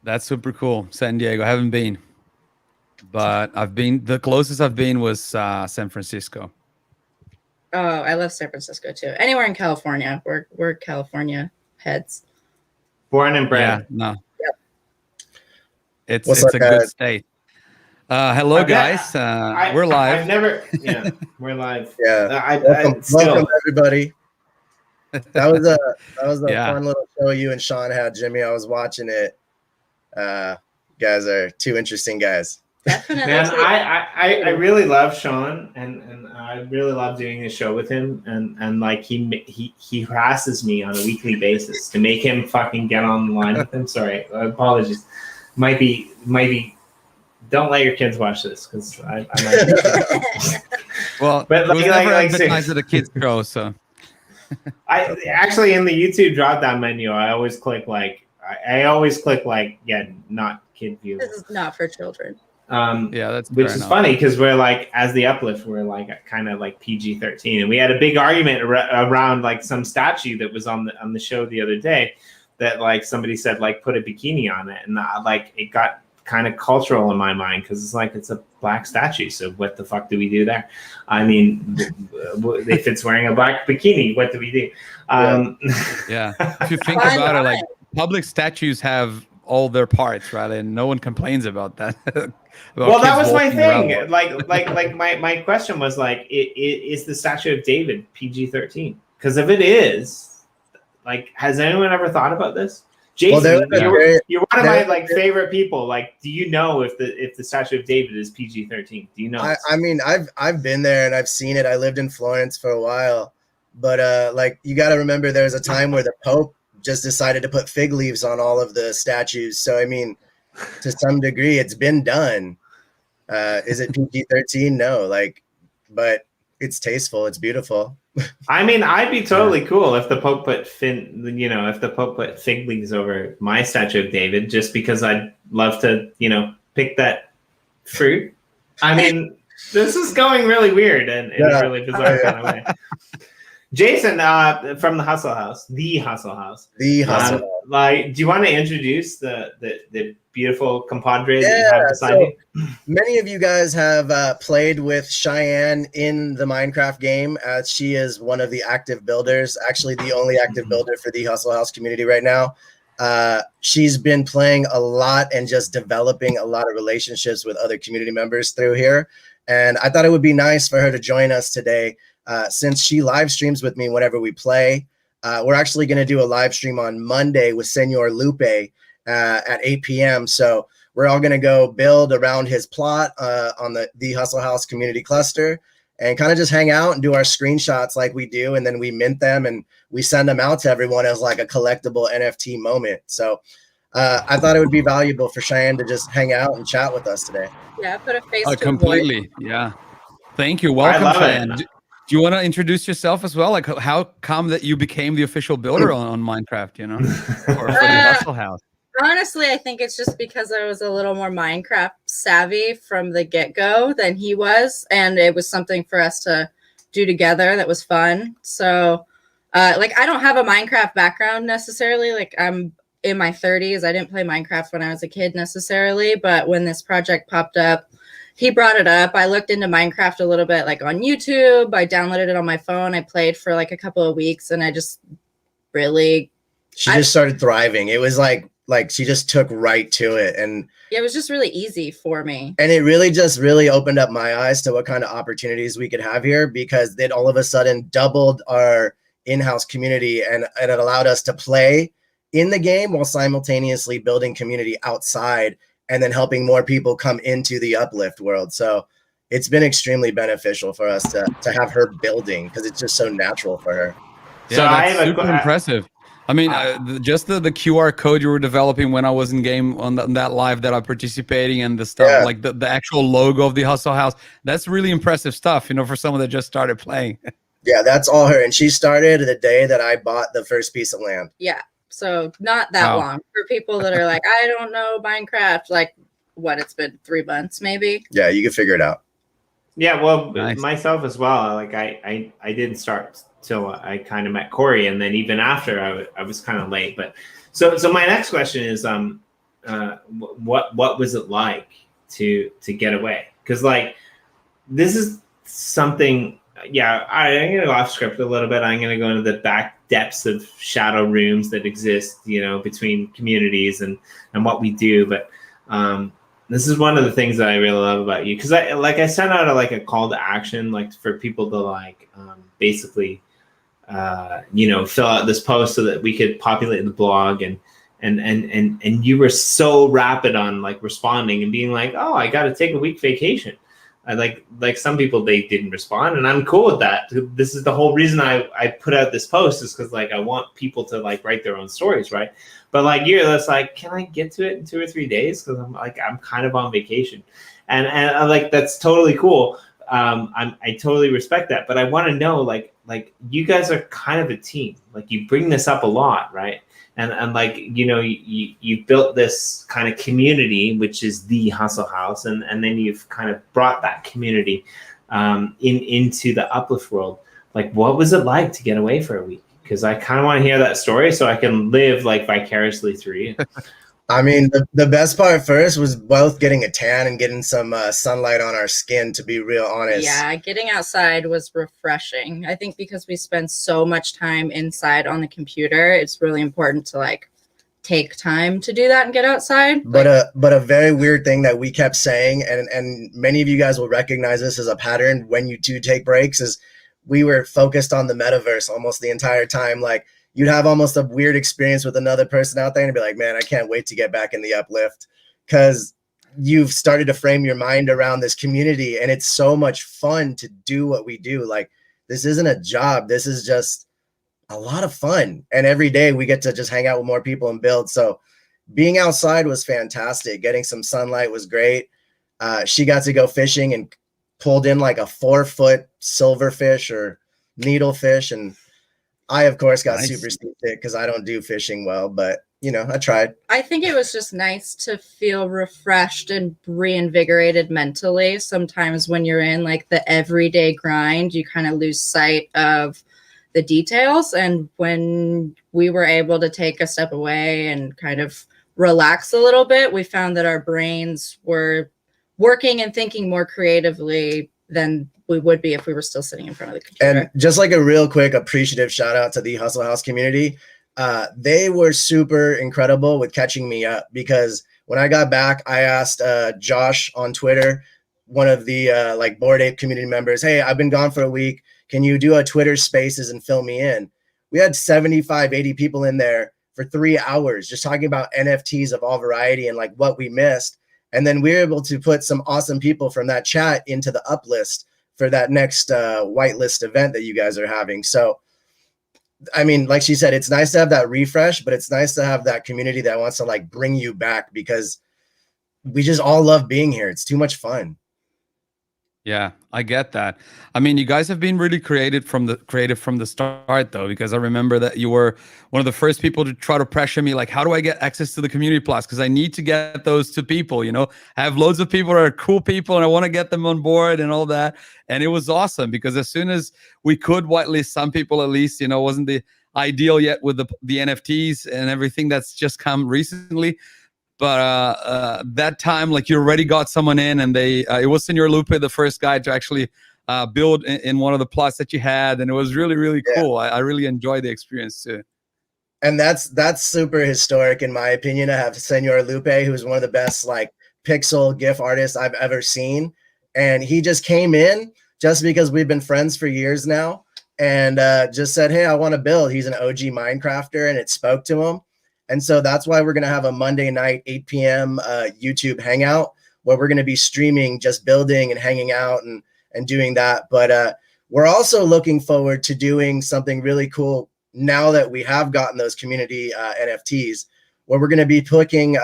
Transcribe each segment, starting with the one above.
That's super cool. San Diego. I haven't been, but the closest I've been was San Francisco. Oh, I love San Francisco too. Anywhere in California. We're California heads. Born and bred. Yeah, no. Yep. It's a good state. Hello, guys. We're live. We're live. Yeah, welcome everybody. That was a fun little show you and Sean had, Jimmy. I was watching it. You guys are two interesting guys. Definitely. Man, I really love Sean, and I really love doing this show with him, and like he harasses me on a weekly basis to make him fucking get on the line with him. Sorry, apologies. Might be. Don't let your kids watch this because I might. Well, but it was never advertised at a kids show, so. I actually in the YouTube drop down menu, I always click not kid view. This is not for children. Yeah, that's which is funny because we're like, as the Uplift, we're like kind of like PG-13, and we had a big argument around like some statue that was on the show the other day that like somebody said like put a bikini on it, and like it got kind of cultural in my mind because it's like it's a black statue, so what the fuck do we do there? I mean, if it's wearing a black bikini, what do we do? Yeah. If you think about it, like public statues have all their parts, right? And no one complains about that. Well, that was my thing. Like my question was like, is the Statue of David PG-13? Because if it is, like, has anyone ever thought about this? Jason, you're one of my like favorite people. Like, do you know if the Statue of David is PG-13? Do you know? I mean, I've been there and I've seen it. I lived in Florence for a while, but like you got to remember, there's a time where the Pope just decided to put fig leaves on all of the statues. So I mean, to some degree, it's been done. Is it PG-13? No, but it's tasteful. It's beautiful. I mean, I'd be totally cool if the Pope put fig leaves over my Statue of David, just because I'd love to, pick that fruit. I mean, this is going really weird and in a really bizarre kind of way. Jason, from the Hustle House. Do you want to introduce the beautiful compadre that you have beside you? Many of you guys have played with Cheyenne in the Minecraft game, as she is one of the active builders, actually the only active builder for the Hustle House community right now. She's been playing a lot and just developing a lot of relationships with other community members through here. And I thought it would be nice for her to join us today. Since she live streams with me whenever we play. We're actually going to do a live stream on Monday with Senor Lupe at 8 p.m. So we're all going to go build around his plot on the Hustle House community cluster and kind of just hang out and do our screenshots like we do. And then we mint them and we send them out to everyone as like a collectible NFT moment. So I thought it would be valuable for Cheyenne to just hang out and chat with us today. Yeah, put a face to completely. Yeah. Thank you. Welcome, Cheyenne. Do you want to introduce yourself as well? Like, how come that you became the official builder on Minecraft, or for the Hustle House? Honestly, I think it's just because I was a little more Minecraft savvy from the get-go than he was, and it was something for us to do together that was fun. So, I don't have a Minecraft background necessarily. Like, I'm in my 30s. I didn't play Minecraft when I was a kid necessarily, but when this project popped up, he brought it up. I looked into Minecraft a little bit, like on YouTube. I downloaded it on my phone. I played for like a couple of weeks, and I just really... She just started thriving. It was like she just took right to it. And it was just really easy for me. And it really opened up my eyes to what kind of opportunities we could have here, because it all of a sudden doubled our in-house community, and it allowed us to play in the game while simultaneously building community outside and then helping more people come into the Uplift world. So it's been extremely beneficial for us to have her building, because it's just so natural for her. Yeah, so that's super impressive. I mean, just the QR code you were developing when I was in game on that live that I'm participating, and the stuff like the actual logo of the Hustle House, that's really impressive stuff, for someone that just started playing. Yeah, that's all her. And she started the day that I bought the first piece of land. Yeah. So not that long for people that are like, I don't know Minecraft. Like, it's been 3 months, maybe. Yeah, you can figure it out. Yeah, well, myself as well. Like, I didn't start till I kind of met Corey, and then even after I was kind of late. But so my next question is, what was it like to get away? Because like this is something. Yeah, I'm gonna go off script a little bit. I'm gonna go into the back depths of shadow rooms that exist, you know, between communities and what we do. But this is one of the things that I really love about you, because I sent out a call to action, like for people to basically fill out this post so that we could populate the blog, and you were so rapid on like responding and being like, oh, I got to take a week vacation. Like some people, they didn't respond, and I'm cool with that. This is the whole reason I put out this post, is because like I want people to like write their own stories, right? But like you're just like, can I get to it in 2 or 3 days? Because I'm kind of on vacation, and like that's totally cool. I totally respect that, but I want to know like you guys are kind of a team. Like you bring this up a lot, right? And like, you know, you built this kind of community, which is the Hustle House, and then you've kind of brought that community into the Uplift world. Like, what was it like to get away for a week? Because I kind of want to hear that story so I can live like vicariously through you. I mean, the best part first was both getting a tan and getting some sunlight on our skin, to be real honest. Yeah, getting outside was refreshing. I think because we spend so much time inside on the computer, it's really important to like take time to do that and get outside. But a very weird thing that we kept saying, and many of you guys will recognize this as a pattern when you do take breaks, is we were focused on the metaverse almost the entire time. Like, you'd have almost a weird experience with another person out there and be like, man, I can't wait to get back in the Uplift, because you've started to frame your mind around this community, and it's so much fun to do what we do. Like, this isn't a job. This is just a lot of fun. And every day we get to just hang out with more people and build. So being outside was fantastic. Getting some sunlight was great. She got to go fishing and pulled in like a 4-foot silverfish or needlefish, and I, of course, got super seasick because I don't do fishing well, but, you know, I tried. I think it was just nice to feel refreshed and reinvigorated mentally. Sometimes when you're in like the everyday grind, you kind of lose sight of the details. And when we were able to take a step away and kind of relax a little bit, we found that our brains were working and thinking more creatively than we would be if we were still sitting in front of the computer. And just like a real quick appreciative shout out to the Hustle House community. They were super incredible with catching me up, because when I got back, I asked Josh on Twitter, one of the like Bored Ape community members, hey, I've been gone for a week. Can you do a Twitter Spaces and fill me in? We had 75, 80 people in there for 3 hours just talking about NFTs of all variety and like what we missed. And then we were able to put some awesome people from that chat into the Uplist for that next whitelist event that you guys are having. So, I mean, like she said, it's nice to have that refresh, but it's nice to have that community that wants to like bring you back, because we just all love being here. It's too much fun. Yeah, I get that. I mean, you guys have been really creative from the start, though, because I remember that you were one of the first people to try to pressure me, like, how do I get access to the community plus? Because I need to get those to people, you know. I have loads of people that are cool people, and I want to get them on board and all that. And it was awesome, because as soon as we could whitelist some people, at least, you know, wasn't the ideal yet with the NFTs and everything that's just come recently. But that time, like, you already got someone in, and it was Senor Lupe, the first guy to actually build in one of the plots that you had, and it was really, really cool. I really enjoyed the experience too. And that's super historic, in my opinion, to have Senor Lupe, who's one of the best like pixel GIF artists I've ever seen. And he just came in just because we've been friends for years now, and just said, hey, I want to build. He's an OG Minecrafter, and it spoke to him. And so that's why we're going to have a Monday night, 8 p.m. YouTube hangout, where we're going to be streaming, just building and hanging out and doing that. But we're also looking forward to doing something really cool now that we have gotten those community NFTs, where we're going to be picking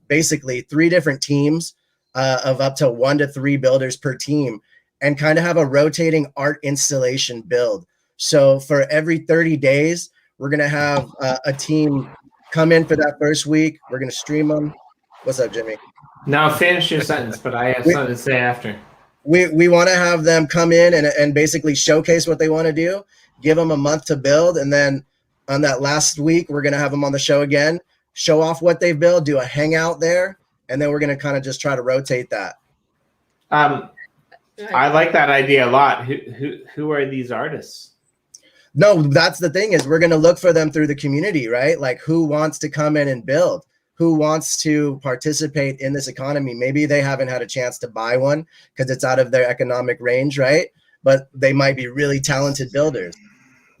basically 3 different teams of up to 1 to 3 builders per team, and kind of have a rotating art installation build. So for every 30 days, we're going to have a team come in for that first week. We're going to stream them. What's up, Jimmy? Now finish your sentence, but I have something to say after. We want to have them come in and basically showcase what they want to do, give them a month to build, and then on that last week, we're going to have them on the show again show off what they've built, do a hangout there, and then we're going to kind of just try to rotate that. I like that idea a lot. Who are these artists? No, that's the thing, is we're going to look for them through the community, right? Like, who wants to come in and build? Who wants to participate in this economy? Maybe they haven't had a chance to buy one because it's out of their economic range, right? But they might be really talented builders.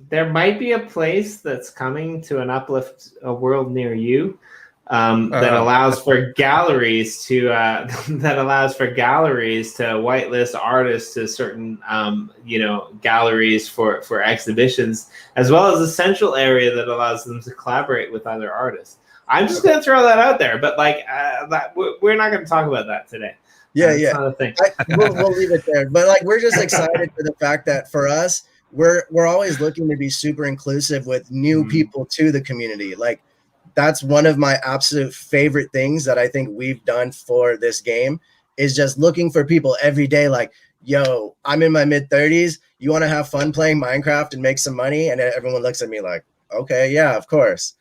There might be a place that's coming to an Uplift World near you that allows for galleries to whitelist artists to certain galleries for exhibitions, as well as a central area that allows them to collaborate with other artists. I'm just going to throw that out there, but we're not going to talk about that today. It's not a thing. We'll leave it there. But we're just excited for the fact that for us, we're always looking to be super inclusive with new people to the community. That's one of my absolute favorite things that I think we've done for this game, is just looking for people every day. Like, yo, I'm in my mid-30s. You want to have fun playing Minecraft and make some money? And everyone looks at me like, okay, yeah, of course.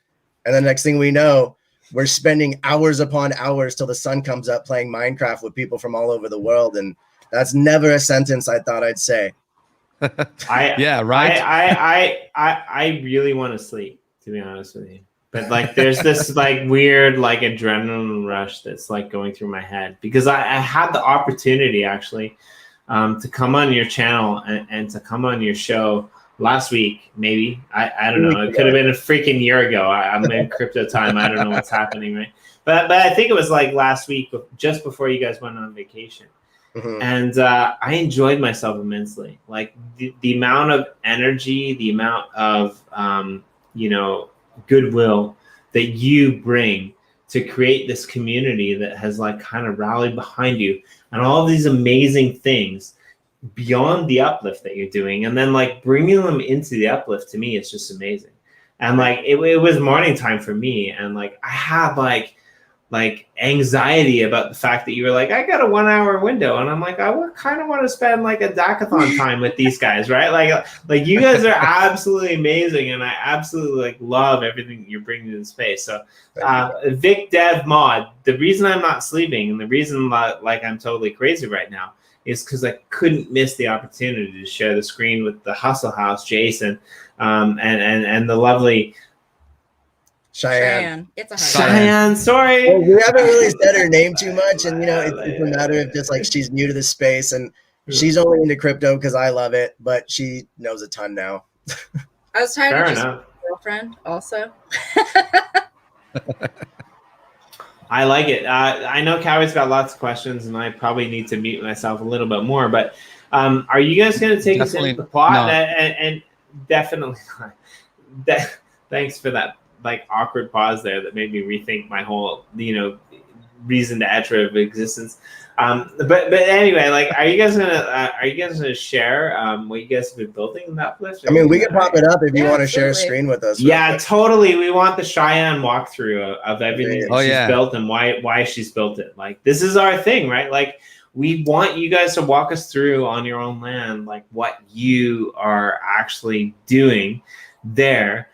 And the next thing we know, we're spending hours upon hours till the sun comes up playing Minecraft with people from all over the world. And that's never a sentence I thought I'd say. I really want to sleep, to be honest with you. But there's this weird adrenaline rush that's going through my head, because I had the opportunity actually to come on your channel and to come on your show last week, maybe. I don't know. It could have been a freaking year ago. I'm in crypto time. I don't know what's happening, right? But I think it was last week, just before you guys went on vacation. Mm-hmm. And I enjoyed myself immensely. The amount of energy, the amount of goodwill that you bring to create this community that has kind of rallied behind you, and all of these amazing things beyond the uplift that you're doing, and then bringing them into the uplift, to me, is just amazing. And it was morning time for me, and I had anxiety about the fact that you were I got a 1 hour window, and I'm I kind of want to spend a decathlon time with these guys, right? You guys are absolutely amazing, and I absolutely love everything you're bringing to the space. So Vic Dev Mod, the reason I'm not sleeping, and the reason I'm totally crazy right now, is because I couldn't miss the opportunity to share the screen with the Hustle House, Jason, and the lovely Cheyenne. It's a Cheyenne, sorry. Well, we haven't really said her name too much, and it's a matter of just she's new to the space, and she's only into crypto because I love it, but she knows a ton now. I was trying to just girlfriend also. I like it. I know Cowie's got lots of questions, and I probably need to mute myself a little bit more. But are you guys going to take us into the plot? No. And definitely, thanks for that awkward pause there that made me rethink my whole reason to Etra of existence. But anyway, are you guys gonna share what you guys have been building in that Uplift? I mean, we can pop it up if you want to share a screen with us. Yeah, totally. We want the Cheyenne walkthrough of everything that she's built and why she's built it. This is our thing, right? We want you guys to walk us through on your own land, what you are actually doing there,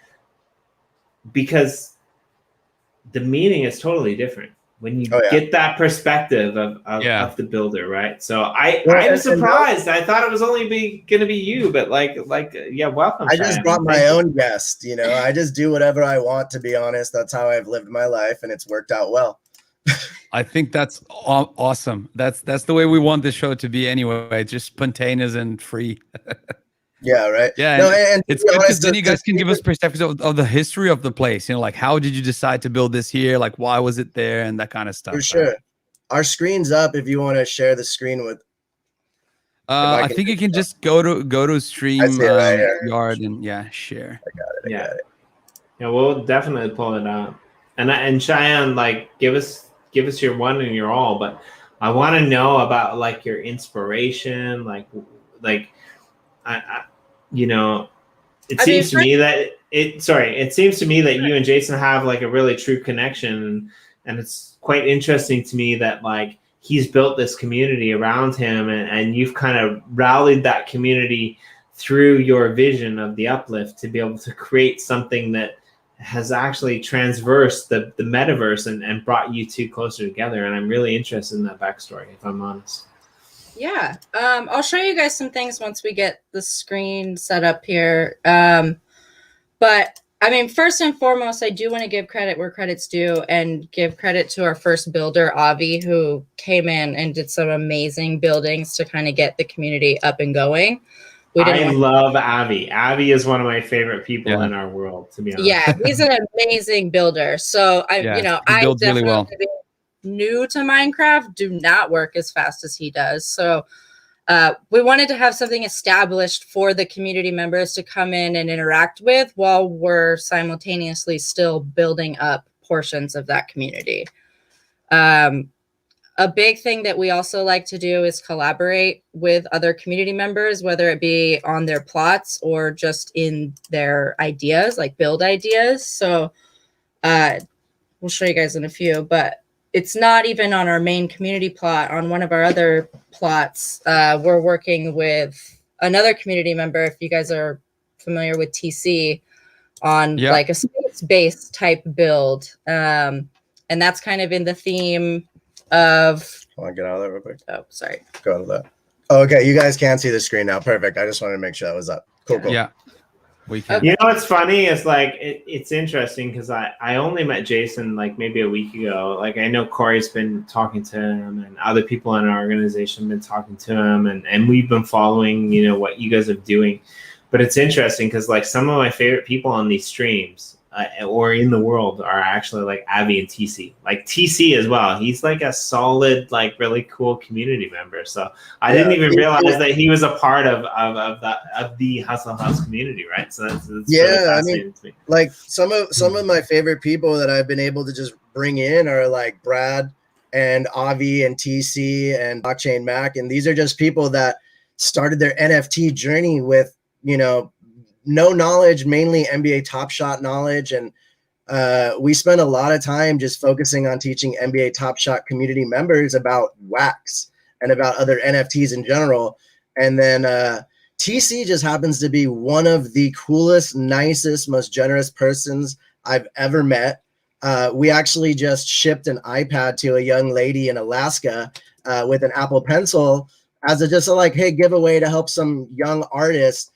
because the meaning is totally different when you get that perspective of the builder, right? So I'm surprised. I thought it was only going to be you, but welcome. I just brought my own guest. I just do whatever I want, to be honest. That's how I've lived my life, and it's worked out well. I think that's awesome. That's the way we want this show to be anyway. Just spontaneous and free. Yeah, right. Yeah, and it's good because then you guys can give us perspectives of the history of the place. how did you decide to build this here? Why was it there, and that kind of stuff. For sure. Our screen's up if you want to share the screen with. I think you can just go to stream yard and share. I got it. Yeah, we'll definitely pull it out. And Cheyenne, give us your one and your all. But I want to know about your inspiration, It seems to me that you and Jason have a really true connection, and it's quite interesting to me that he's built this community around him, and you've kind of rallied that community through your vision of the Uplift to be able to create something that has actually transversed the metaverse and brought you two closer together. And I'm really interested in that backstory, if I'm honest. Yeah. I'll show you guys some things once we get the screen set up here. But I mean, first and foremost, I do want to give credit where credit's due and give credit to our first builder, Avi, who came in and did some amazing buildings to kind of get the community up and going. I love Avi. Avi is one of my favorite people in our world, to be honest. Yeah, he's an amazing builder. So I builds really well. New to Minecraft, do not work as fast as he does. So we wanted to have something established for the community members to come in and interact with while we're simultaneously still building up portions of that community. A big thing that we also like to do is collaborate with other community members, whether it be on their plots or just in their ideas, like build ideas. So we'll show you guys in a few, but it's not even on our main community plot. On one of our other plots, we're working with another community member, if you guys are familiar with TC, on like a space-based type build. And that's kind of in the theme of... I want to get out of that real quick. Oh, sorry. Go out of that. Oh, okay, you guys can see the screen now. Perfect. I just wanted to make sure that was up. Cool. Yeah. We can. You know what's funny is like it's interesting because I only met Jason like maybe a week ago. Like I know Corey's been talking to him and other people in our organization been talking to him and we've been following, you know, what you guys are doing. But it's interesting because like some of my favorite people on these streams or in the world are actually like Avi and TC. Like TC as well. He's like a solid, like really cool community member. So I didn't even realize that he was a part of the Hustle House community, right? So that's really fascinating to me. Like some of my favorite people that I've been able to just bring in are like Brad and Avi and TC and Blockchain Mac. And these are just people that started their NFT journey with, you know, no knowledge, mainly NBA Top Shot knowledge. And we spent a lot of time just focusing on teaching NBA Top Shot community members about wax and about other NFTs in general. And then TC just happens to be one of the coolest, nicest, most generous persons I've ever met. We actually just shipped an iPad to a young lady in Alaska with an Apple Pencil as just a like, hey, giveaway to help some young artists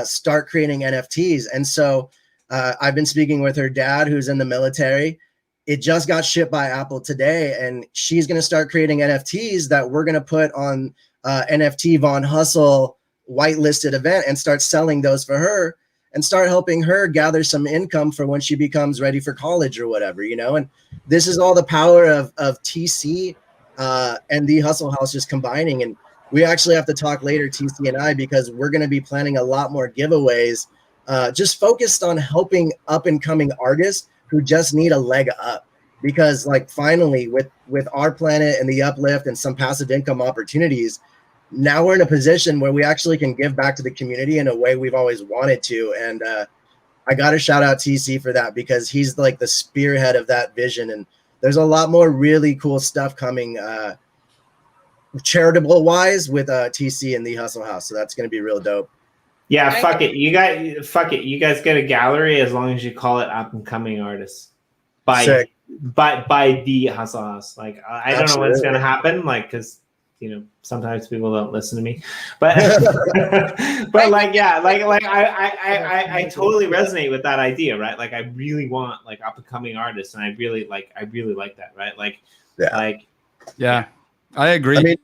start creating NFTs. And so I've been speaking with her dad, who's in the military. It just got shipped by Apple today, and she's going to start creating NFTs that we're going to put on NFT Von Hustle whitelisted event and start selling those for her and start helping her gather some income for when she becomes ready for college or whatever, you know. And this is all the power of TC and the Hustle House just combining. And we actually have to talk later, TC and I, because we're going to be planning a lot more giveaways just focused on helping up and coming artists who just need a leg up. Because like finally with our planet and the Uplift and some passive income opportunities, now we're in a position where we actually can give back to the community in a way we've always wanted to. And I got to shout out TC for that, because he's like the spearhead of that vision. And there's a lot more really cool stuff coming charitable wise with TC and the Hustle House. So that's going to be real dope. Yeah, fuck it. You guys get a gallery as long as you call it up and coming artists by the Hustle House. Like I don't know when it's going to happen. Like, cause you know, sometimes people don't listen to me, but, but like, yeah, like I totally resonate with that idea. Right. Like I really want like up and coming artists, and I really like that. Right. Like, yeah. I agree. I mean,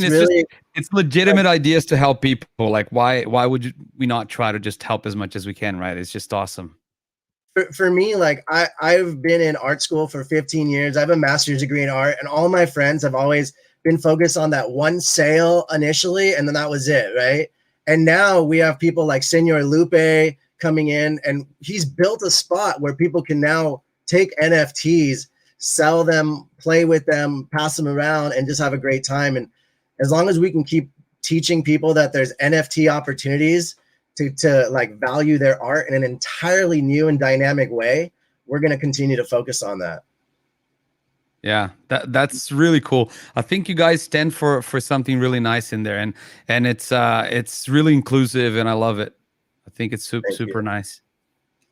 it's really, it's legitimate ideas to help people. Like, why would we not try to just help as much as we can, right? It's just awesome. For me, like I've been in art school for 15 years. I have a master's degree in art, and all my friends have always been focused on that one sale initially, and then that was it, right? And now we have people like Senor Lupe coming in, and he's built a spot where people can now take NFTs, sell them, play with them, pass them around, and just have a great time. And as long as we can keep teaching people that there's NFT opportunities to like value their art in an entirely new and dynamic way, we're going to continue to focus on that. Yeah, that's really cool. I think you guys stand for something really nice in there, and it's really inclusive, and I love it. I think it's super nice.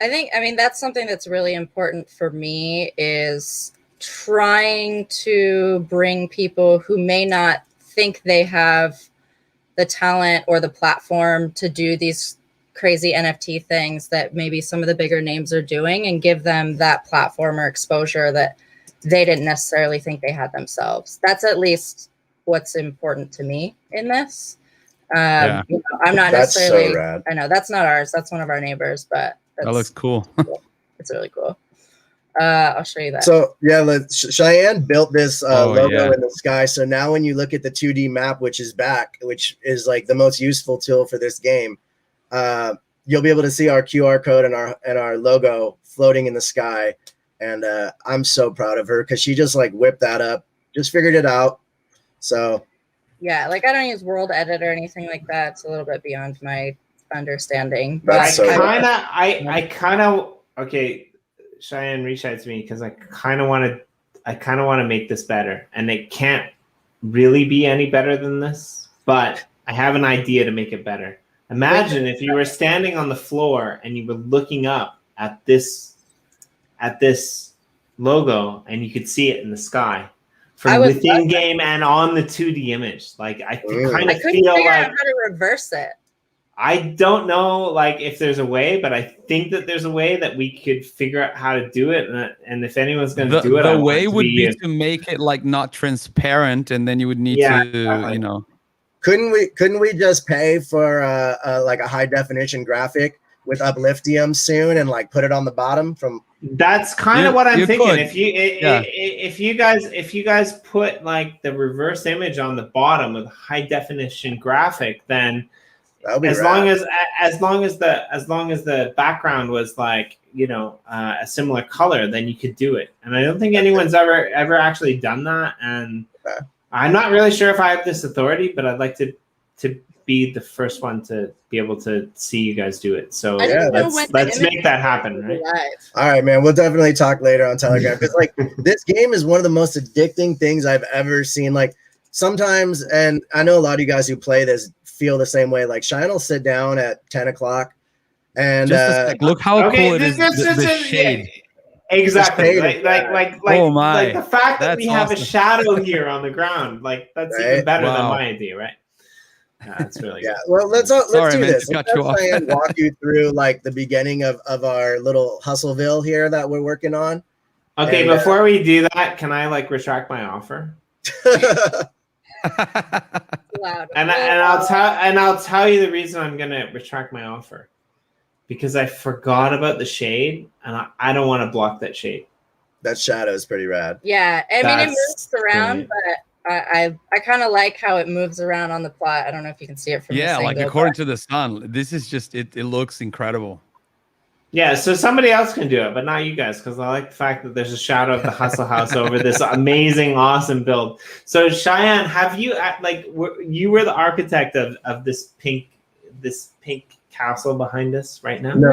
I mean, that's something that's really important for me, is trying to bring people who may not think they have the talent or the platform to do these crazy NFT things that maybe some of the bigger names are doing, and give them that platform or exposure that they didn't necessarily think they had themselves. That's at least what's important to me in this. Yeah. You know, I'm not That's necessarily, so rad. I know that's not ours. That's one of our neighbors, but That looks cool. it's really cool. I'll show you that. So yeah, Cheyenne built this logo yeah. in the sky. So now when you look at the 2D map, which is back, which is like the most useful tool for this game, you'll be able to see our QR code and our logo floating in the sky. And I'm so proud of her because she just like whipped that up, just figured it out. So yeah, like I don't use World Edit or anything like that. It's a little bit beyond my understanding. That's But so I kind of okay. Cheyenne, reach out to me because I kind of want to make this better, and it can't really be any better than this. But I have an idea to make it better. Imagine if you were standing on the floor and you were looking up at this logo, and you could see it in the sky from within game and on the 2D image. Like I kind of feel like how to reverse it. I don't know, like if there's a way, but I think that there's a way that we could figure out how to do it. And if anyone's going to do it, the way would be to make it like not transparent, and then you would need to, exactly. you know. Couldn't we just pay for like a high definition graphic with Upliftium soon and like put it on the bottom from? That's kind of what I'm thinking. Could. If you guys put like the reverse image on the bottom with high definition graphic, then as long as the background was like, you know, a similar color, then you could do it. And I don't think anyone's ever actually done that. And I'm not really sure if I have this authority, but I'd like to be the first one to be able to see you guys do it. So let's make that happen, right? All right, man. We'll definitely talk later on Telegram, because like this game is one of the most addicting things I've ever seen. Like sometimes, and I know a lot of you guys who play this feel the same way. Like Shine will sit down at 10 o'clock and just a sec. Look how cool it is. The shade. Yeah. Exactly. Like oh my. Like the fact that we have awesome. a shadow here on the ground, like that's even better than my idea, right? That's really good. Well, let's do this. Let's try and walk you through like the beginning of our little Hustleville here that we're working on. Okay, and, before we do that, can I like retract my offer? And I'll tell you the reason I'm gonna retract my offer, because I forgot about the shade, and I don't want to block that shade. That shadow is pretty rad. Yeah, I mean it moves around, but I kind of like how it moves around on the plot. I don't know if you can see it from this like angle, according to the sun, this is just it looks incredible. Yeah, so somebody else can do it, but not you guys, because I like the fact that there's a shadow of the Hustle House over this amazing, awesome build. So Cheyenne, have you you were the architect of this pink castle behind us right now? No.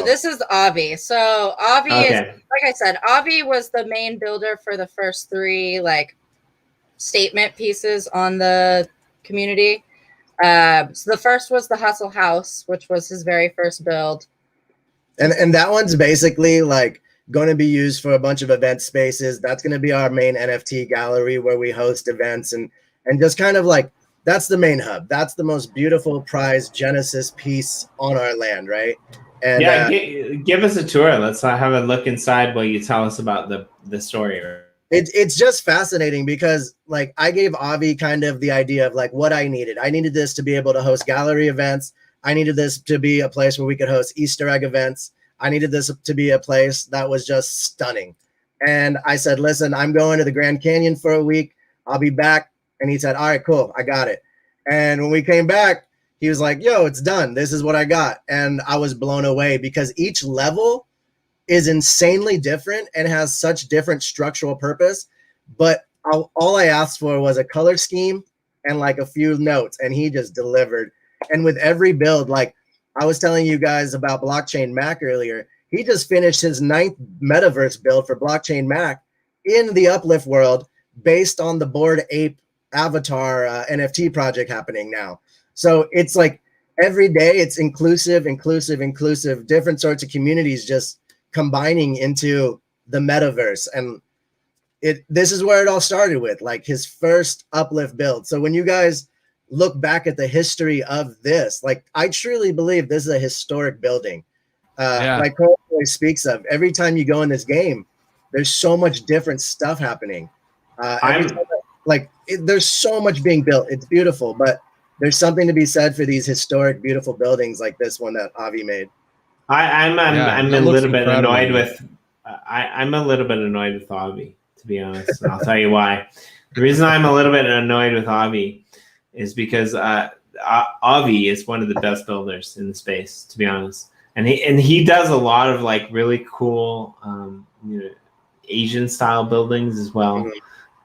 This is Avi. So Avi is, like I said, Avi was the main builder for the first 3 like statement pieces on the community. So the first was the Hustle House, which was his very first build. And that one's basically like going to be used for a bunch of event spaces. That's going to be our main NFT gallery where we host events and just kind of like, that's the main hub. That's the most beautiful prized Genesis piece on our land, right? And yeah, give us a tour. Let's have a look inside while you tell us about the story. It's just fascinating because like I gave Avi kind of the idea of like what I needed. I needed this to be able to host gallery events. I needed this to be a place where we could host Easter egg events. I needed this to be a place that was just stunning. And I said, listen, I'm going to the Grand Canyon for a week. I'll be back. And he said, all right, cool. I got it. And when we came back, he was like, yo, it's done. This is what I got. And I was blown away because each level is insanely different and has such different structural purpose. But all I asked for was a color scheme and like a few notes. And he just delivered. And with every build, like I was telling you guys about Blockchain Mac earlier, he just finished his 9th metaverse build for Blockchain Mac in the Uplift World based on the Bored Ape avatar NFT project happening now. So it's like every day it's inclusive, different sorts of communities just combining into the metaverse. And this is where it all started with, like, his first Uplift build. So when you guys look back at the history of this, like, I truly believe this is a historic building. Like Cole always speaks of, every time you go in this game, there's so much different stuff happening. There's so much being built. It's beautiful, but there's something to be said for these historic, beautiful buildings like this one that Avi made. I'm a little bit annoyed with. I'm a little bit annoyed with Avi, to be honest. And I'll tell you why. The reason I'm a little bit annoyed with Avi is because Avi is one of the best builders in the space, to be honest. And he does a lot of like really cool Asian style buildings as well,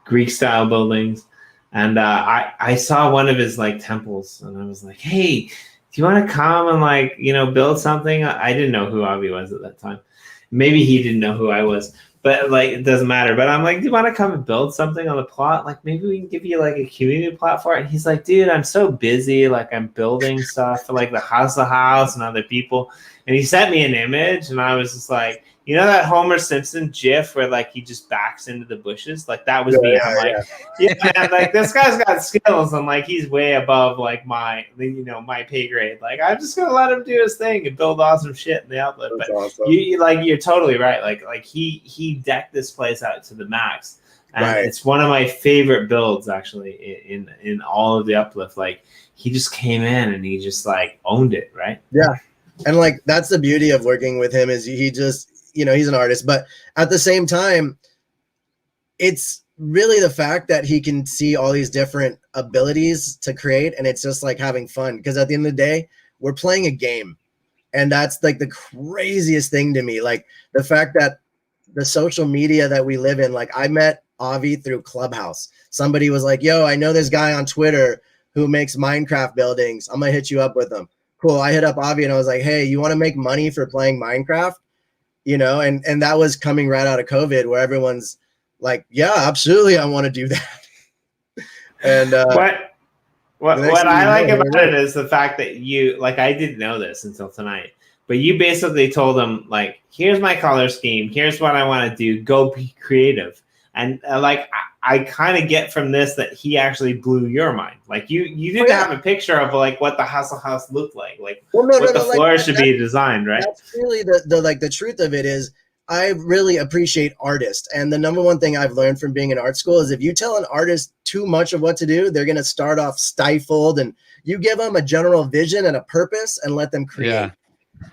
Greek style buildings. And I saw one of his like temples, and I was like, hey, do you want to come and like, build something? I didn't know who Avi was at that time. Maybe he didn't know who I was, but like, it doesn't matter. But I'm like, do you want to come and build something on the plot? Like, maybe we can give you like a community plot for it. And he's like, dude, I'm so busy. Like, I'm building stuff for like the Hustle House and other people. And he sent me an image, and I was just like, that Homer Simpson GIF where like he just backs into the bushes? Like, that was me. I'm like, man, like, this guy's got skills, and like he's way above like my pay grade. Like, I'm just gonna let him do his thing and build awesome shit in the outlet. That's but awesome. you're totally right. Like he decked this place out to the max. And it's one of my favorite builds actually in all of the Uplift. Like, he just came in and he just like owned it, right? Yeah. And like, that's the beauty of working with him, is he just, he's an artist, but at the same time, it's really the fact that he can see all these different abilities to create. And it's just like having fun, because at the end of the day, we're playing a game. And that's like the craziest thing to me. Like, the fact that the social media that we live in, like, I met Avi through Clubhouse. Somebody was like, yo, I know this guy on Twitter who makes Minecraft buildings. I'm gonna hit you up with him. Cool. I hit up Avi and I was like, hey, you want to make money for playing Minecraft? And that was coming right out of COVID, where everyone's like, yeah, absolutely, I want to do that. And what I like about it is the fact that you, like, I didn't know this until tonight, but you basically told him, like, here's my color scheme, here's what I want to do, go be creative. And like, I kind of get from this that he actually blew your mind. Like, you didn't have a picture of like what the Hustle House looked like what the floor should be designed, right? That's really the truth of it is, I really appreciate artists. And the number one thing I've learned from being in art school is, if you tell an artist too much of what to do, they're going to start off stifled, and you give them a general vision and a purpose and let them create. Yeah,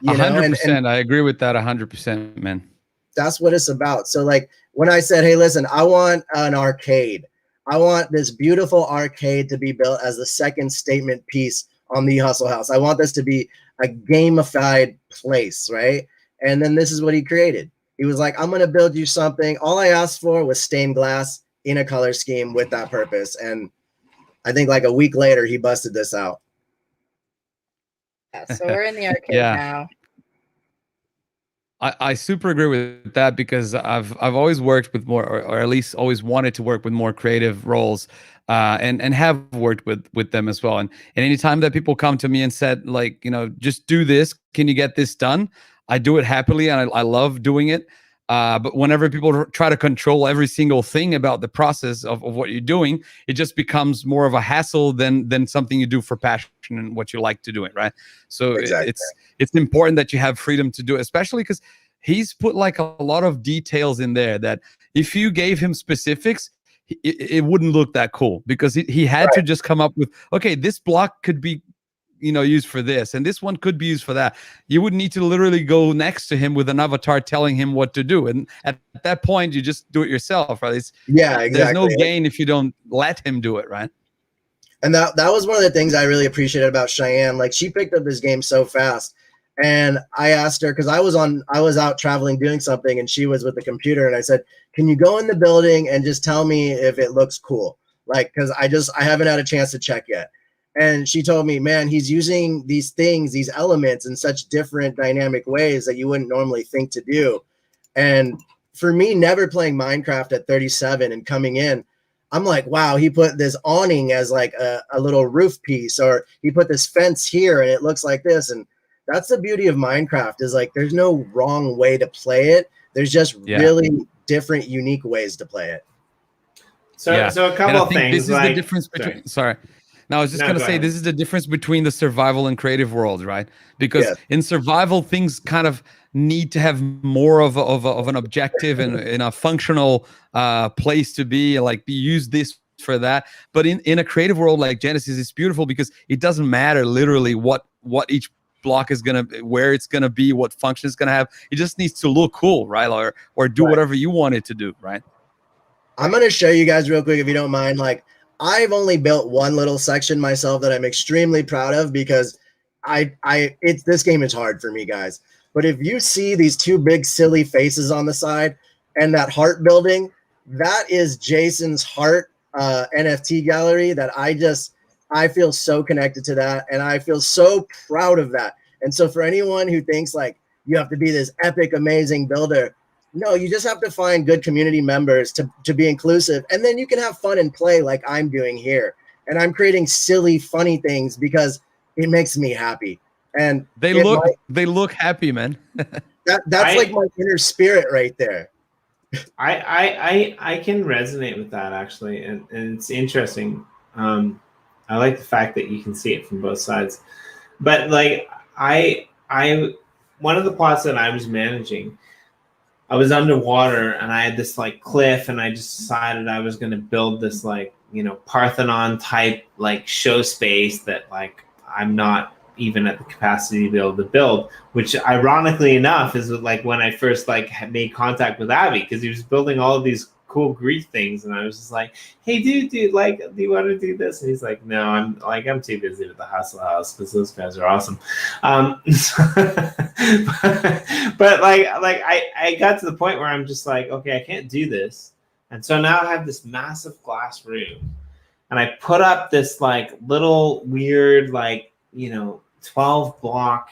100%. I agree with that 100%, man. That's what it's about. So like, when I said, hey, listen, I want an arcade. I want this beautiful arcade to be built as the second statement piece on the Hustle House. I want this to be a gamified place, right? And then this is what he created. He was like, I'm going to build you something. All I asked for was stained glass in a color scheme with that purpose. And I think like a week later, he busted this out. Yeah, so we're in the arcade now. I super agree with that, because I've always worked with more, or at least always wanted to work with more creative roles, and have worked with them as well. And anytime that people come to me and said, like, just do this, can you get this done? I do it happily, and I love doing it. But whenever people try to control every single thing about the process of what you're doing, it just becomes more of a hassle than something you do for passion and what you like to do it, right? So exactly. It's important that you have freedom to do it, especially because he's put like a lot of details in there that if you gave him specifics, it wouldn't look that cool, because he had to just come up with, okay, this block could be used for this, and this one could be used for that. You would need to literally go next to him with an avatar telling him what to do, and at that point you just do it yourself, right? Exactly. There's no gain if you don't let him do it, right? And that was one of the things I really appreciated about Cheyenne. Like, she picked up this game so fast, and I asked her, because I was out traveling doing something, and she was with the computer, and I said, can you go in the building and just tell me if it looks cool? Like, because I haven't had a chance to check yet. And she told me, man, he's using these things, these elements in such different dynamic ways that you wouldn't normally think to do. And for me, never playing Minecraft at 37 and coming in, I'm like, wow, he put this awning as like a little roof piece, or he put this fence here and it looks like this. And that's the beauty of Minecraft, is like there's no wrong way to play it. There's just really different, unique ways to play it. So a couple of things. This is the difference between. Sorry. No, I was just going to say, this is the difference between the survival and creative worlds, right? Because in survival, things kind of need to have more of an objective and in a functional place to be, like use this for that. But in a creative world like Genesis, it's beautiful because it doesn't matter literally what each block is going to, where it's going to be, what function it's going to have. It just needs to look cool, right? Or do whatever you want it to do, right? I'm going to show you guys real quick, if you don't mind. Like, I've only built one little section myself that I'm extremely proud of, because this game is hard for me, guys. But if you see these two big silly faces on the side and that heart building, that is Jason's heart NFT gallery that I feel so connected to that, and I feel so proud of that. And so for anyone who thinks like you have to be this epic, amazing builder, no, you just have to find good community members to be inclusive, and then you can have fun and play like I'm doing here. And I'm creating silly, funny things because it makes me happy. And they look happy, man. that's like my inner spirit right there. I can resonate with that, actually, and it's interesting. I like the fact that you can see it from both sides. But like I one of the plots that I was managing, I was underwater and I had this like cliff, and I just decided I was going to build this like, Parthenon type like show space that like I'm not even at the capacity to be able to build, which ironically enough is like when I first like made contact with Abby, because he was building all of these cool Greek things, and I was just like, hey dude, like, do you want to do this? And he's like, no, I'm too busy with the Hustle House because those guys are awesome. But like I got to the point where I'm just like, okay, I can't do this. And so now I have this massive glass room, and I put up this like little weird like 12 block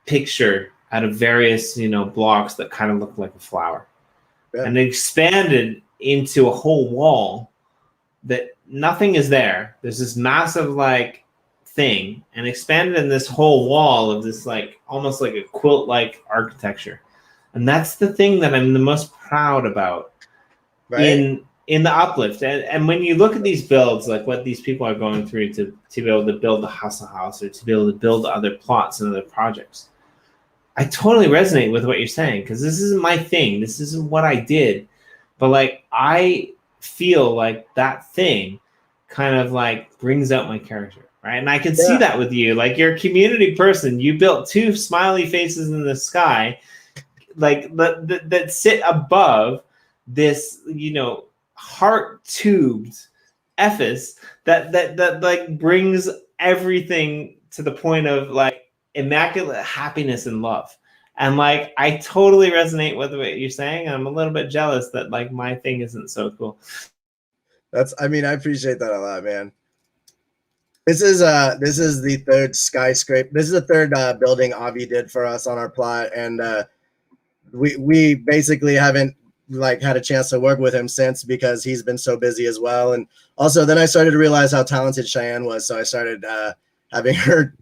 picture out of various blocks that kind of look like a flower. And it expanded into a whole wall that nothing is there. There's this massive like thing, and expanded in this whole wall of this like almost like a quilt like architecture. And that's the thing that I'm the most proud about in the Uplift. And when you look at these builds, like what these people are going through to be able to build the Hustle House or to be able to build other plots and other projects, I totally resonate with what you're saying, because this isn't my thing. This isn't what I did. But like, I feel like that thing kind of like brings out my character, right? And I can see that with you. Like, you're a community person. You built two smiley faces in the sky, like that sit above this, heart-tubed ephes that like brings everything to the point of like immaculate happiness and love. And like, I totally resonate with what you're saying. I'm a little bit jealous that like my thing isn't so cool. I appreciate that a lot, man. This is the third skyscraper. This is the third building Avi did for us on our plot, and we basically haven't like had a chance to work with him since, because he's been so busy as well. And also then I started to realize how talented Cheyenne was, so I started having her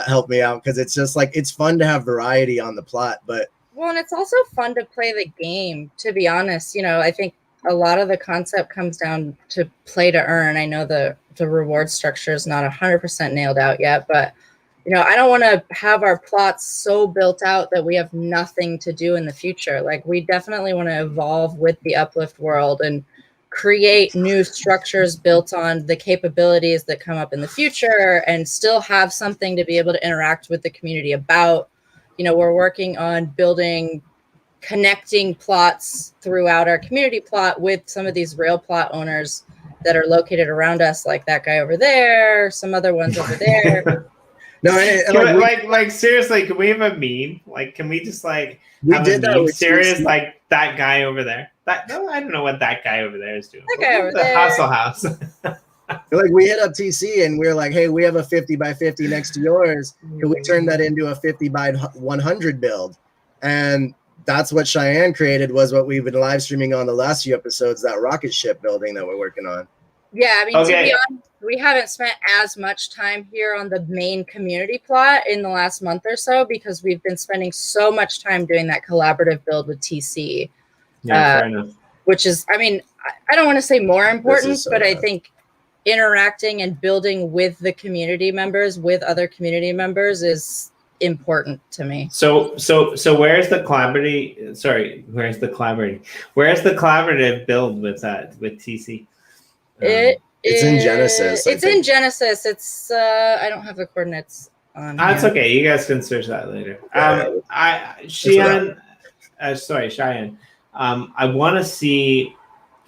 help me out, because it's just like, it's fun to have variety on the plot. But and it's also fun to play the game, to be honest. I think a lot of the concept comes down to play to earn. I know the reward structure is not 100% nailed out yet, but I don't want to have our plots so built out that we have nothing to do in the future. Like, we definitely want to evolve with the Uplift world and create new structures built on the capabilities that come up in the future, and still have something to be able to interact with the community about. We're working on building connecting plots throughout our community plot with some of these real plot owners that are located around us, like that guy over there, some other ones over there. No, like seriously, can we have a meme? Like, can we just like have a meme series like that guy over there? I don't know what that guy over there is doing. That guy over there. Hustle House. Like, we hit up TC and we're like, hey, we have a 50 by 50 next to yours. Can we turn that into a 50 by 100 build? And that's what Cheyenne created, was what we've been live streaming on the last few episodes, that rocket ship building that we're working on. Yeah, I mean, to be honest, we haven't spent as much time here on the main community plot in the last month or so because we've been spending so much time doing that collaborative build with TC. Yeah, fair enough. Which is, I mean, I don't want to say more important, so but bad. I think interacting and building with the community members, with other community members, is important to me. So where's the collaborative? Sorry, where's the collaborative build with TC? It's in Genesis. It's in Genesis. It's I don't have the coordinates on. That's okay. You guys can search that later. Cheyenne. I want to see,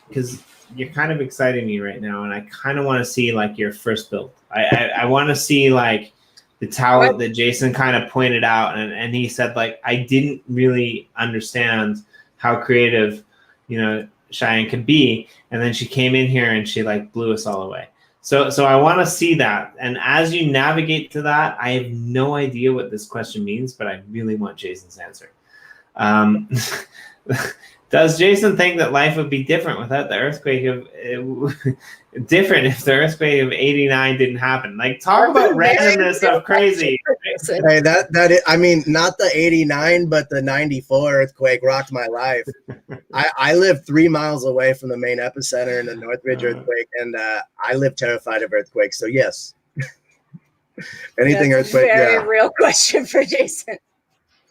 because you're kind of exciting me right now, and I kind of want to see like your first build. I want to see like the talent that Jason kind of pointed out, and he said like I didn't really understand how creative, Cheyenne could be, and then she came in here and she like blew us all away. So I want to see that, and as you navigate to that, I have no idea what this question means, but I really want Jason's answer. Does Jason think that life would be different without the earthquake of different if the earthquake of '89 didn't happen? Like, talk about randomness of crazy. Hey, I mean, not the '89, but the '94 earthquake rocked my life. I live 3 miles away from the main epicenter in the Northridge earthquake, and I live terrified of earthquakes. So yes, anything earthquake. Very real question for Jason.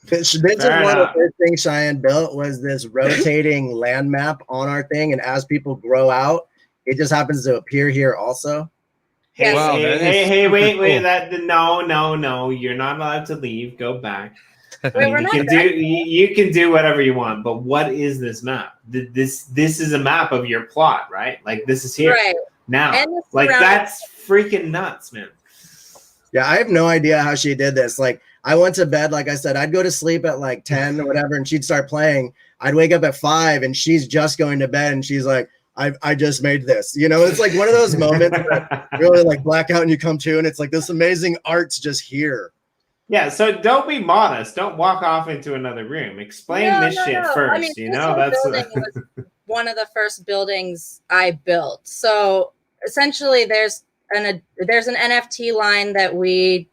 This is one of the first things Cheyenne built, was this rotating land map on our thing, and as people grow out, it just happens to appear here also. Hey, wow, wait, cool. no, you're not allowed to leave. Go back. You can do whatever you want, but what is this map? This is a map of your plot, right? Like, this is here right now. Like, that's freaking nuts, man. Yeah, I have no idea how she did this. Like, I went to bed, like I said, I'd go to sleep at like 10 or whatever, and she'd start playing. I'd wake up at 5, and she's just going to bed, and she's like, I just made this. It's like one of those moments that really like blackout, and you come to, and it's like this amazing art's just here. Yeah, so don't be modest. Don't walk off into another room. Explain this shit first. I mean, that's was one of the first buildings I built. So essentially, there's an NFT line that we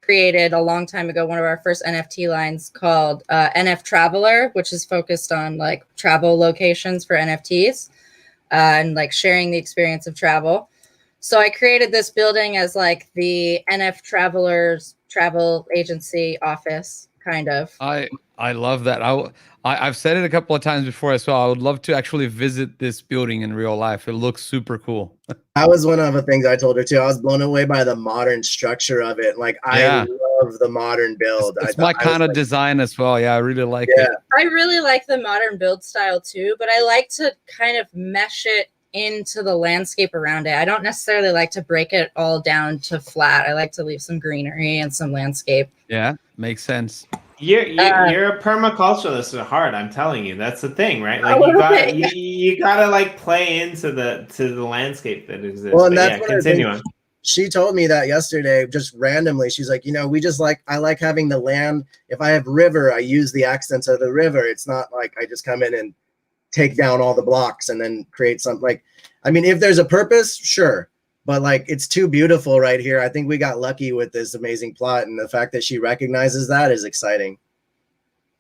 created a long time ago, one of our first NFT lines called NF Traveler, which is focused on like travel locations for NFTs and like sharing the experience of travel. So I created this building as like the NF Travelers travel agency office, kind of. I love that. I've said it a couple of times before as well. I would love to actually visit this building in real life. It looks super cool. That was one of the things I told her too. I was blown away by the modern structure of it. Like, I love the modern build. It's my kind of design as well. Yeah, I really like it. I really like the modern build style too, but I like to kind of mesh it into the landscape around it. I don't necessarily like to break it all down to flat. I like to leave some greenery and some landscape. Yeah, makes sense. You're a permaculturalist at heart. I'm telling you, that's the thing, right? Like, you gotta like play into the landscape that exists. Well, and that's what continue on. She told me that yesterday, just randomly. She's like, I like having the land. If I have river, I use the accents of the river. It's not like I just come in and take down all the blocks and then create something. Like, I mean, if there's a purpose, sure. But like, it's too beautiful right here. I think we got lucky with this amazing plot, and the fact that she recognizes that is exciting.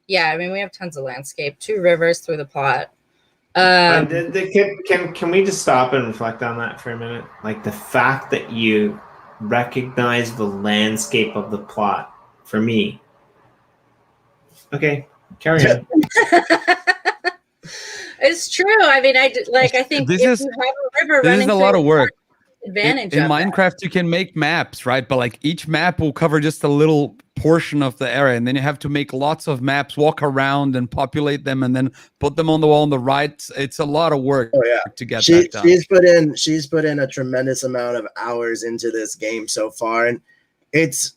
Yeah, I mean, we have tons of landscape, 2 rivers through the plot. Can we just stop and reflect on that for a minute? Like, the fact that you recognize the landscape of the plot, for me. Okay, carry on. It's true. I mean, I think if you have a river running, this is a lot of work. Advantage in Minecraft, you can make maps, right? But like, each map will cover just a little portion of the area, and then you have to make lots of maps, walk around and populate them, and then put them on the wall on the right. It's a lot of work to get that done. She's put in a tremendous amount of hours into this game so far, and it's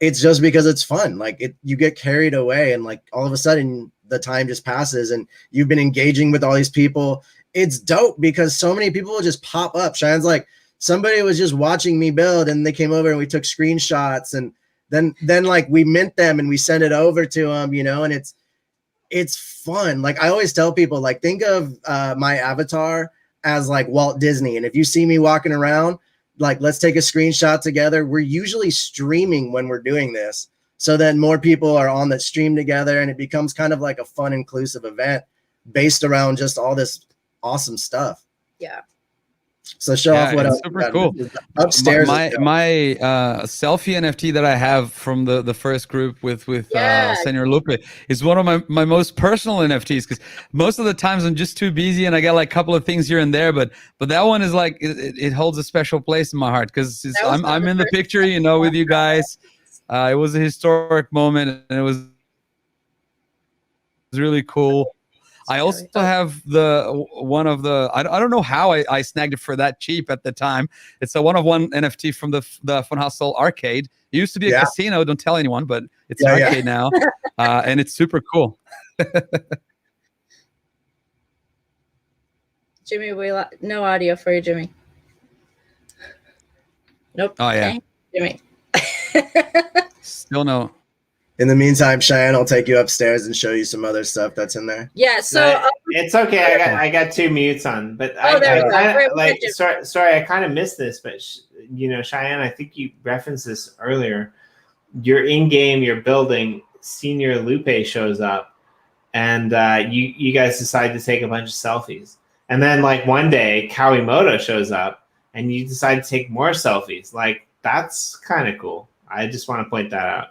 just because it's fun. Like, you get carried away, and like all of a sudden the time just passes, and you've been engaging with all these people. It's dope because so many people will just pop up. Cheyenne's like, somebody was just watching me build, and they came over and we took screenshots, and then like we mint them and we send it over to them, and it's fun. Like I always tell people, like think of my avatar as like Walt Disney. And if you see me walking around, like let's take a screenshot together. We're usually streaming when we're doing this. So then more people are on that stream together and it becomes kind of like a fun, inclusive event based around just all this awesome stuff. Yeah. So show off what it's else. super cool. Upstairs. My selfie NFT that I have from the first group with Senor Lupe is one of my most personal NFTs, because most of the times I'm just too busy and I got like a couple of things here and there, but that one is like it holds a special place in my heart because I'm in the picture, you know, with you guys. It was a historic moment and it was really cool. I also have one of the I don't know how I snagged it for that cheap at the time. It's a one-of-one NFT from the Fun Hustle arcade. It used to be a casino. Don't tell anyone, but it's an arcade now, and it's super cool. Jimmy, no audio for you, Jimmy. Nope. Oh yeah, Jimmy. Still no. In the meantime, Cheyenne, I'll take you upstairs and show you some other stuff that's in there. Yeah, so it's okay. I got 2 mutes on, but sorry, I kind of missed this, but you know, Cheyenne, I think you referenced this earlier. You're in game, you're building. Senior Lupe shows up, and you guys decide to take a bunch of selfies, and then like one day Kawimoto shows up, and you decide to take more selfies. Like that's kind of cool. I just want to point that out.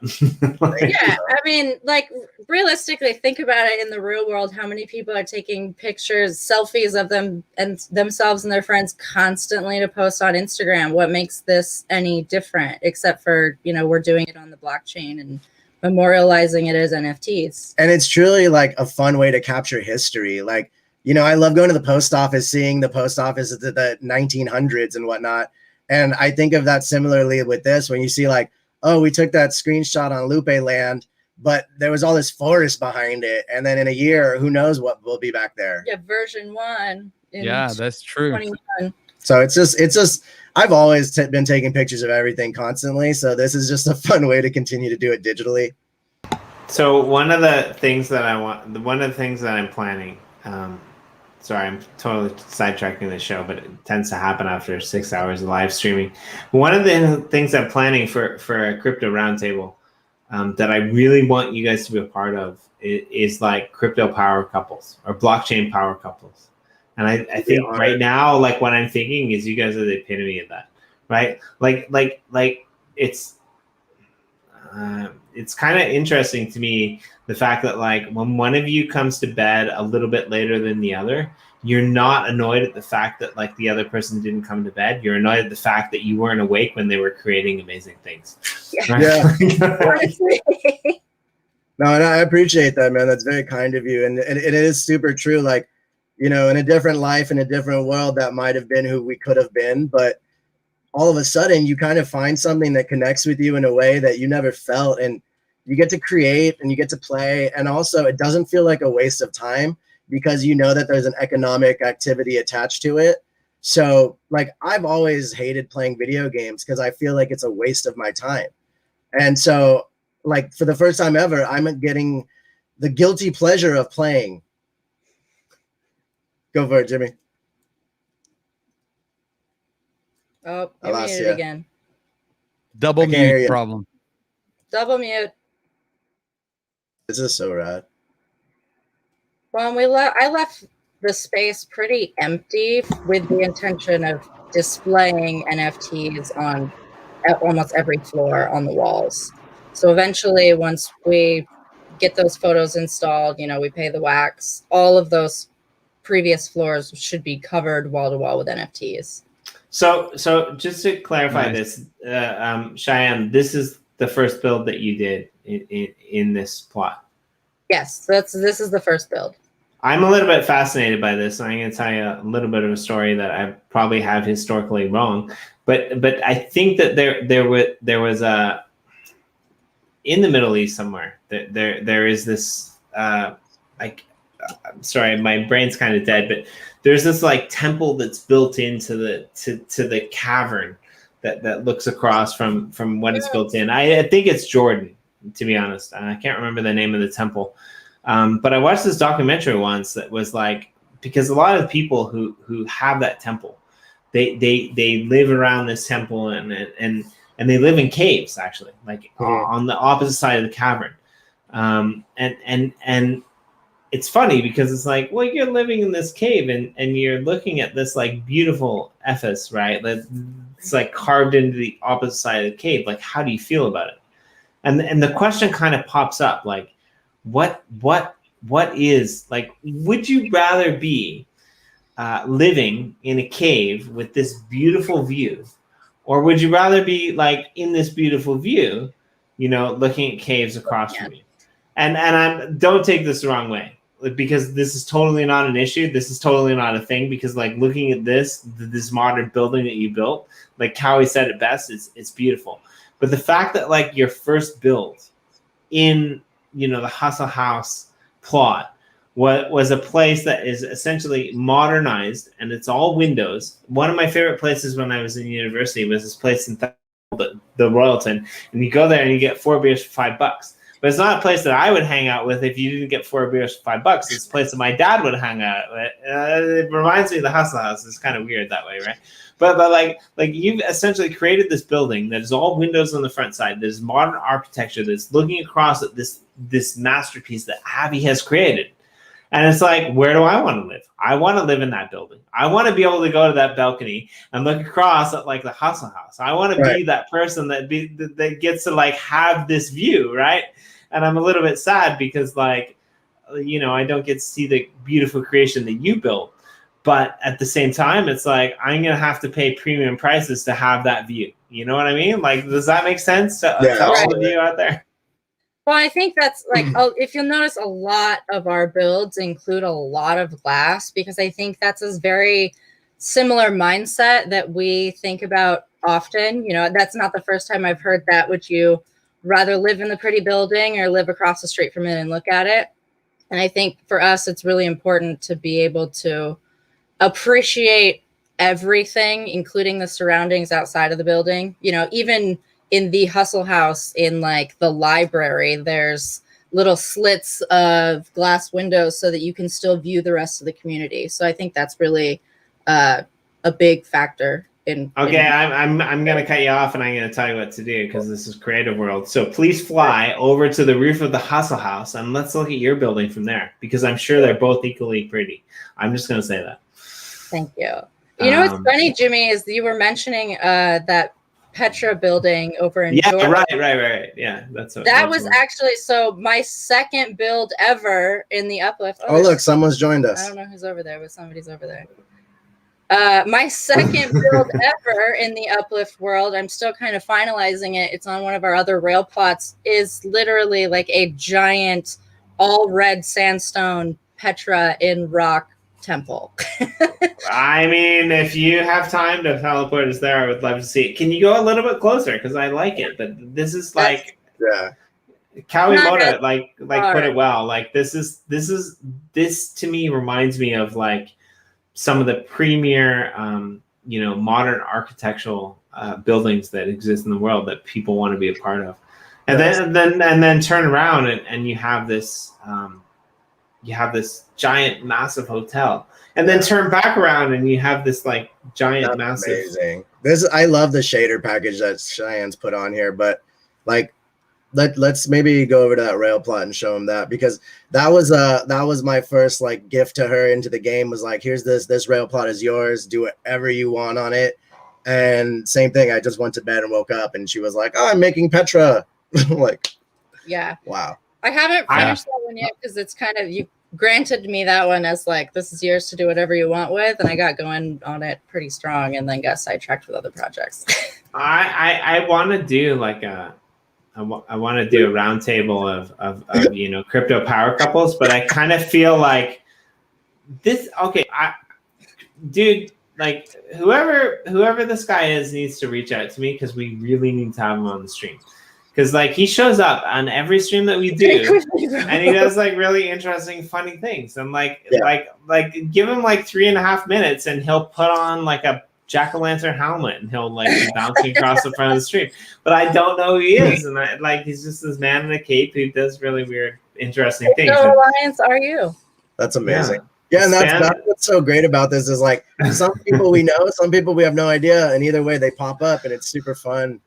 Yeah, I mean, like realistically, think about it in the real world. How many people are taking pictures, selfies of them and themselves and their friends constantly to post on Instagram? What makes this any different, except for, you know, we're doing it on the blockchain and memorializing it as NFTs. And it's truly like a fun way to capture history. Like, you know, I love going to the post office, seeing the post office at the 1900s and whatnot. And I think of that similarly with this, when you see like, oh, we took that screenshot on Lupe land, but there was all this forest behind it. And then in a year, who knows what will be back there. Yeah, version 1. Yeah, that's true. 21. So it's just, I've always been taking pictures of everything constantly. So this is just a fun way to continue to do it digitally. So one of the things that I'm planning, sorry, I'm totally sidetracking the show, but it tends to happen after 6 hours of live streaming. One of the things I'm planning for a crypto roundtable that I really want you guys to be a part of is like crypto power couples or blockchain power couples. And I think right now, like what I'm thinking is you guys are the epitome of that, right? Like it's kind of interesting to me, the fact that like when one of you comes to bed a little bit later than the other, you're not annoyed at the fact that like the other person didn't come to bed. You're annoyed at the fact that you weren't awake when they were creating amazing things. Right? Yeah. No, and I appreciate that, man. That's very kind of you. And it is super true. Like, you know, in a different life, in a different world, that might have been who we could have been. But all of a sudden you kind of find something that connects with you in a way that you never felt. And you get to create and you get to play. And also it doesn't feel like a waste of time because you know that there's an economic activity attached to it. So like I've always hated playing video games because I feel like it's a waste of my time. And so like for the first time ever, I'm getting the guilty pleasure of playing. Go for it, Jimmy. Oh, you're muted again. Double mute problem. Double mute. This is so rad. Well, I left the space pretty empty with the intention of displaying NFTs on almost every floor on the walls. So eventually, once we get those photos installed, you know, we pay the wax, all of those previous floors should be covered wall to wall with NFTs. So just to clarify this, Cheyenne, this is the first build that you did in this plot. Yes, this is the first build. I'm a little bit fascinated by this, and I'm going to tell you a little bit of a story that I probably have historically wrong, but I think that there was a in the Middle East somewhere there is this like I'm sorry, my brain's kind of dead, but there's this like temple that's built into the cavern that looks across from what it's built in. I think it's Jordan, to be honest. I can't remember the name of the temple, But I watched this documentary once that was like, because a lot of the people who have that temple, they live around this temple and they live in caves, actually, like on the opposite side of the cavern. And it's funny because it's like, well, you're living in this cave and you're looking at this like beautiful Ephes, right? It's like carved into the opposite side of the cave. Like, how do you feel about it? And the question kind of pops up, like, what is, like, would you rather be living in a cave with this beautiful view, or would you rather be like in this beautiful view, looking at caves across from you? And don't take this the wrong way, because this is totally not an issue. This is totally not a thing, because like looking at this modern building that you built, like Cowie said it best, it's beautiful. But the fact that like your first build in, the Hustle House plot was a place that is essentially modernized and it's all windows. One of my favorite places when I was in university was this place in the Royalton, and you go there and you get 4 beers for $5. But it's not a place that I would hang out with if you didn't get 4 beers for $5. It's a place that my dad would hang out with. It reminds me of the Hustle House. It's kind of weird that way, right? But like you've essentially created this building that is all windows on the front side. There's modern architecture that's looking across at this masterpiece that Abby has created. And it's like, where do I want to live? I want to live in that building. I want to be able to go to that balcony and look across at like the Hustle House. I want to be that person that gets to like have this view, right? And I'm a little bit sad because like, I don't get to see the beautiful creation that you built. But at the same time, it's like, I'm going to have to pay premium prices to have that view. You know what I mean? Like, does that make sense to all of you out there? Well, I think that's like, if you'll notice, a lot of our builds include a lot of glass, because I think that's a very similar mindset that we think about often. That's not the first time I've heard that. Would you rather live in the pretty building or live across the street from it and look at it? And I think for us, it's really important to be able to appreciate everything, including the surroundings outside of the building. Even in the Hustle House, in like the library, there's little slits of glass windows so that you can still view the rest of the community. So I think that's really a big factor. I'm going to cut you off and I'm going to tell you what to do, because this is Creative World. So please fly over to the roof of the Hustle House and let's look at your building from there, because I'm sure they're both equally pretty. I'm just going to say that. Thank you. What's funny, Jimmy, is you were mentioning that Petra building over in Georgia. Right. Yeah, that was actually my second build ever in the Uplift. Oh, look, someone's joined us. I don't know who's over there, but somebody's over there. My second build ever in the Uplift world, I'm still kind of finalizing it. It's on one of our other rail plots, is literally like a giant all red sandstone Petra in rock temple. I mean, if you have time to teleport us there, I would love to see it. Can you go a little bit closer? Because I like it, but this is like, Kawimoto like put it well. Like this to me reminds me of like some of the premier modern architectural buildings that exist in the world that people want to be a part of. And then turn around and you have this giant massive hotel, and then turn back around and you have this like giant massive. Amazing. I love the shader package that Cheyenne's put on here, but like let's maybe go over to that rail plot and show them that, because that was my first like gift to her into the game, was like, here's this rail plot is yours, do whatever you want on it. And same thing, I just went to bed and woke up and she was like, oh, I'm making Petra. Like, yeah, wow. I haven't finished that one yet, because it's kind of, you granted me that one as like, this is yours to do whatever you want with, and I got going on it pretty strong and then got sidetracked with other projects. I want to do like I want to do a roundtable of crypto power couples, but I kind of feel like this. Okay, dude, like whoever this guy is needs to reach out to me, because we really need to have him on the stream. Because like he shows up on every stream that we do, and he does like really interesting, funny things. And like give him like 3.5 minutes, and he'll put on like a jack-o'-lantern helmet, and he'll like be bouncing across the front of the stream. But I don't know who he is, and he's just this man in a cape who does really weird interesting things. So Alliance are you? That's amazing. Yeah, and that's what's so great about this is like some people we know, some people we have no idea, and either way they pop up and it's super fun.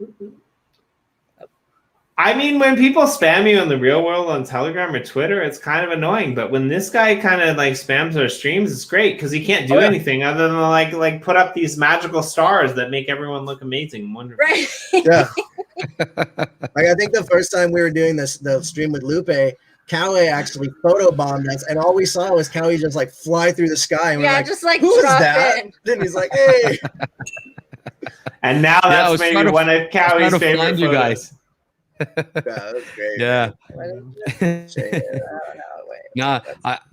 I mean, when people spam you in the real world on Telegram or Twitter, it's kind of annoying. But when this guy kind of like spams our streams, it's great because he can't do anything other than like put up these magical stars that make everyone look amazing and wonderful. Right. Yeah. Like I think the first time we were doing the stream with Lupe, Cowie actually photobombed us, and all we saw was Cowie just like fly through the sky. And we're like, just like who is drop that? in. Then he's like, hey. And now that's maybe one of Cowie's favorite photos. You guys. Yeah, that was great. Yeah. No,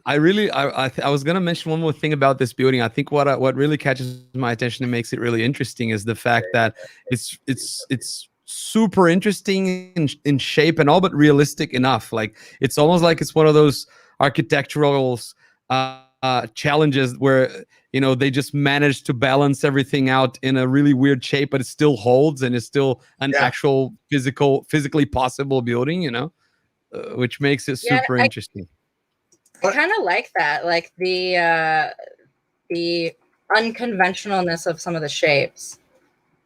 I was gonna mention one more thing about this building. I think what really catches my attention and makes it really interesting is the fact that it's super interesting in shape and all, but realistic enough. Like it's almost like it's one of those architectural challenges where they just managed to balance everything out in a really weird shape, but it still holds and is still an actual physically possible building, which makes it super interesting. I kind of like that, like the unconventionalness of some of the shapes.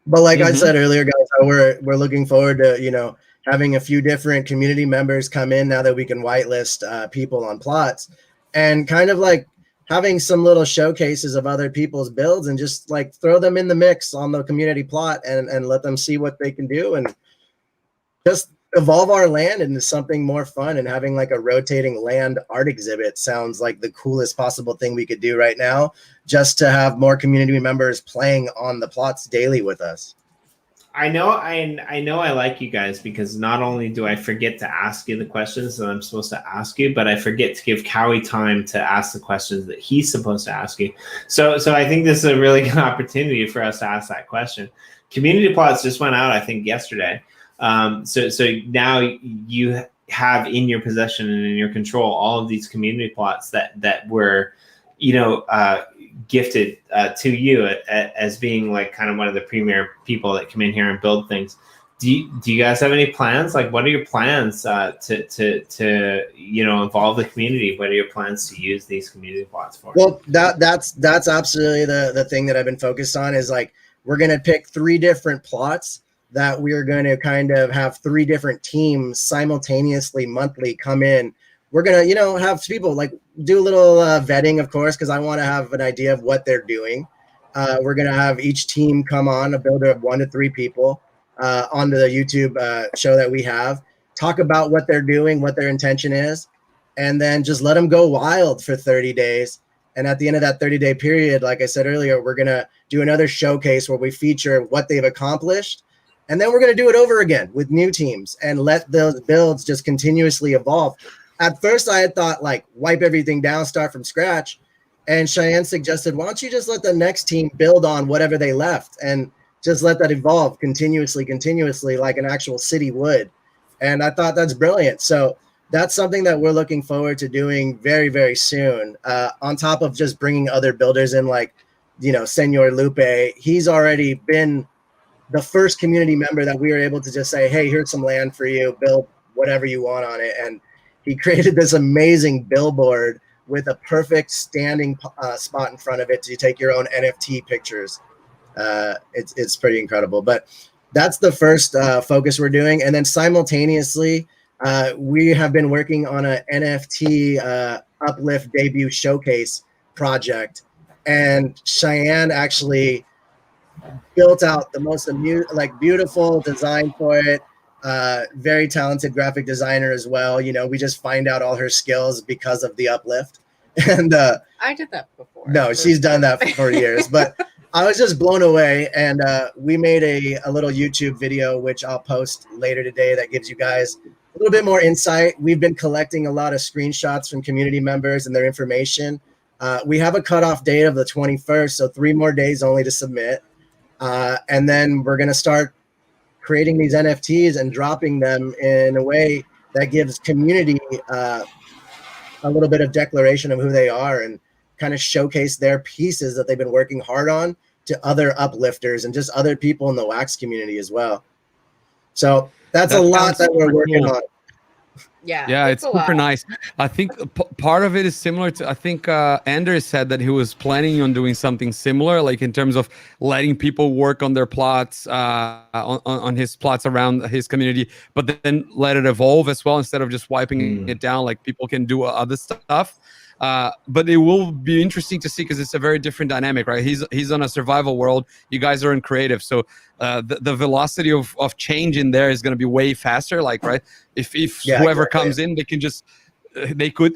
But like I said earlier, guys, we're looking forward to having a few different community members come in now that we can whitelist people on plots, and kind of like having some little showcases of other people's builds and just like throw them in the mix on the community plot and let them see what they can do and just evolve our land into something more fun. And having like a rotating land art exhibit sounds like the coolest possible thing we could do right now, just to have more community members playing on the plots daily with us. I know I like you guys because not only do I forget to ask you the questions that I'm supposed to ask you, but I forget to give Cowie time to ask the questions that he's supposed to ask you. So I think this is a really good opportunity for us to ask that question. Community plots just went out, I think, yesterday. So now you have in your possession and in your control all of these community plots that were, gifted to you as being like kind of one of the premier people that come in here and build things. Do you guys have any plans? Like, what are your plans to involve the community? What are your plans to use these community plots for? Well, that's absolutely the thing that I've been focused on is like we're gonna pick 3 different plots that we're going to kind of have 3 different teams simultaneously monthly come in. We're going to, have people like do a little vetting, of course, because I want to have an idea of what they're doing. We're going to have each team come on, a builder of 1 to 3 people onto the YouTube show that we have, talk about what they're doing, what their intention is, and then just let them go wild for 30 days. And at the end of that 30-day period, like I said earlier, we're going to do another showcase where we feature what they've accomplished. And then we're going to do it over again with new teams and let those builds just continuously evolve. At first, I had thought like wipe everything down, start from scratch. And Cheyenne suggested, why don't you just let the next team build on whatever they left and just let that evolve continuously like an actual city would. And I thought that's brilliant. So that's something that we're looking forward to doing very, very soon. On top of just bringing other builders in like, Senor Lupe, he's already been the first community member that we were able to just say, hey, here's some land for you, build whatever you want on it. And he created this amazing billboard with a perfect standing spot in front of it to take your own NFT pictures. It's pretty incredible. But that's the first focus we're doing. And then simultaneously, we have been working on an NFT Uplift debut showcase project. And Cheyenne actually built out the most beautiful design for it. Very talented graphic designer as well. We just find out all her skills because of the Uplift. And I did that before. No, she's done that for years. But I was just blown away. And we made a little YouTube video, which I'll post later today, that gives you guys a little bit more insight. We've been collecting a lot of screenshots from community members and their information. We have a cutoff date of the 21st, so 3 more days only to submit. And then we're going to start creating these NFTs and dropping them in a way that gives community a little bit of declaration of who they are and kind of showcase their pieces that they've been working hard on to other uplifters and just other people in the wax community as well. So that's a lot that we're working on. Yeah, it's super nice. I think part of it is similar to, I think Anders said that he was planning on doing something similar, like in terms of letting people work on their plots, on his plots around his community, but then let it evolve as well instead of just wiping it down. Like people can do other stuff. But it will be interesting to see because it's a very different dynamic, right? He's on a survival world. You guys are in creative, so the velocity of change in there is going to be way faster. Like, right? If whoever comes in, they can just they could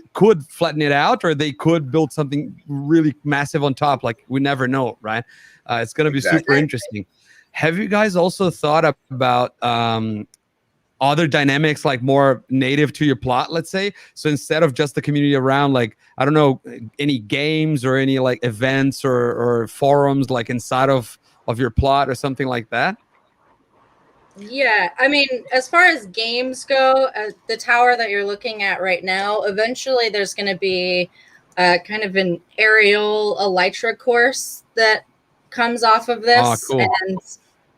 flatten it out, or they could build something really massive on top. Like, we never know, right? It's going to be super interesting. Have you guys also thought about other dynamics, like more native to your plot, let's say? So instead of just the community around, like, I don't know, any games or any like events or forums like inside of your plot or something like that? Yeah, I mean, as far as games go, the tower that you're looking at right now, eventually there's going to be kind of an aerial elytra course that comes off of this. Cool.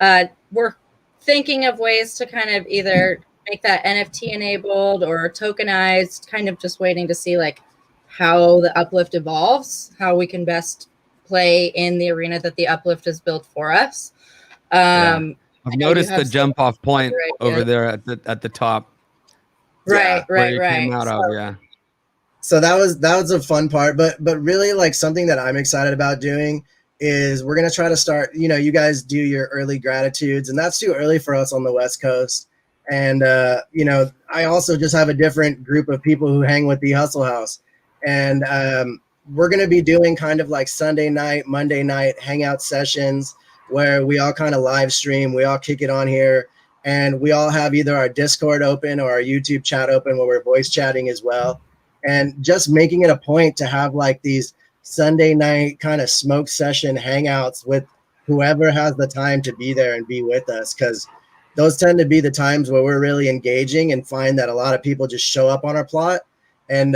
And we're thinking of ways to kind of either make that NFT enabled or tokenized, kind of just waiting to see like how the Uplift evolves, how we can best play in the arena that the Uplift has built for us. I've noticed the jump off point over there at the top. Right. Came out of, So that was a fun part, but really, like, something that I'm excited about doing is we're gonna try to start. You know, you guys do your early gratitudes, and that's too early for us on the West Coast. And you know, I also just have a different group of people who hang with the Hustle House, and we're gonna be doing kind of like Sunday night, Monday night hangout sessions where we all kind of live stream, we all kick it on here, and we all have either our Discord open or our YouTube chat open where we're voice chatting as well. And just making it a point to have like these Sunday night kind of smoke session hangouts with whoever has the time to be there and be with us, because those tend to be the times where we're really engaging and find that a lot of people just show up on our plot. And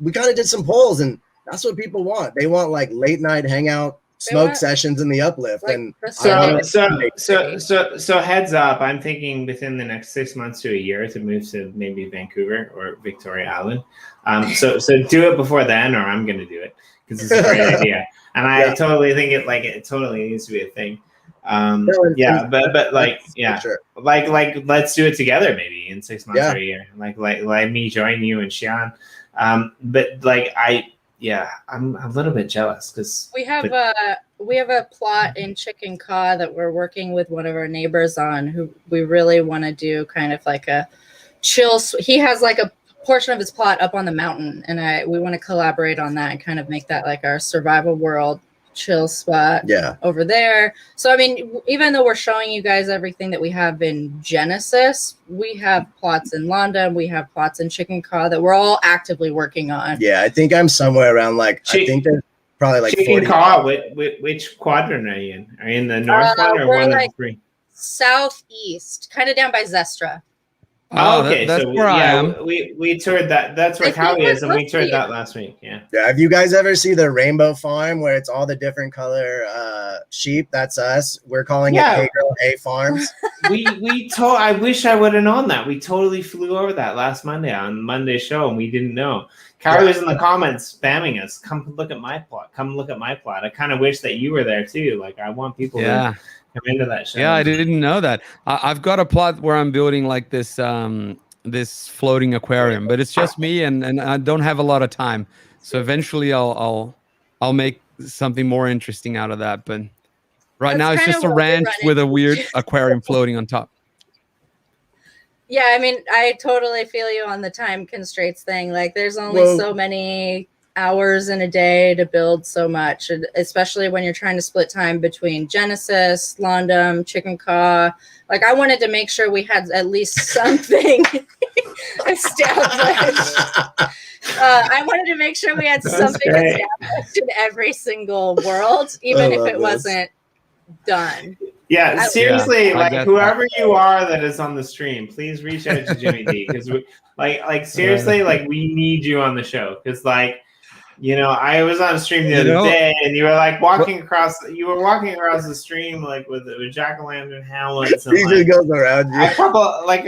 we kind of did some polls, and that's what people want. They want like late night hangout smoke sessions in the Uplift. Like, and so heads up, I'm thinking within the next 6 months to a year to move to maybe Vancouver or Victoria Island. So do it before then, or I'm going to do it because it's a great idea. And I totally think it totally needs to be a thing. Sure. like let's do it together maybe in 6 months or a year. Like let me join you and Sean. But like I'm a little bit jealous because we have a plot in Chicken Caw that we're working with one of our neighbors on, who we really want to do kind of like a chill. He has like a portion of his plot up on the mountain, and we want to collaborate on that and kind of make that like our survival world chill spot over there. So I mean, even though we're showing you guys everything that we have in Genesis, we have plots in London, we have plots in Chicken Caw that we're all actively working on. I think I'm somewhere around like I think there's probably like Chicken Caw. Which quadrant are you in? Are you in the north one or one of the three? Southeast, kind of down by Zestra. Okay, that's so where I am. We toured that. That's where Callie is, and we toured that last week. Yeah. Have you guys ever see the Rainbow Farm where it's all the different color sheep? That's us. We're calling it Hey Girl Hey Farms. I wish I would have known that. We totally flew over that last Monday on Monday's show, and we didn't know. Callie was in the comments spamming us. Come look at my plot. Come look at my plot. I kind of wish that you were there too. Like, I want people to come into that show. I didn't know that. I've got a plot where I'm building like this this floating aquarium, but it's just me, and I don't have a lot of time. So eventually I'll make something more interesting out of that. But right now it's just a ranch with a weird aquarium floating on top. Yeah, I mean, I totally feel you on the time constraints thing. Like, there's only so many hours in a day to build so much, especially when you're trying to split time between Genesis, London, Chicken Caw. Like, I wanted to make sure we had at least something established. I wanted to make sure we had something established in every single world, even if it wasn't done. Yeah, seriously, like whoever you are that is on the stream, please reach out to Jimmy D, because we like seriously, like we need you on the show, because like You know, I was on a stream the other day, and you were like walking across the stream like with jack-o'-lantern helmets. And, usually goes around you. a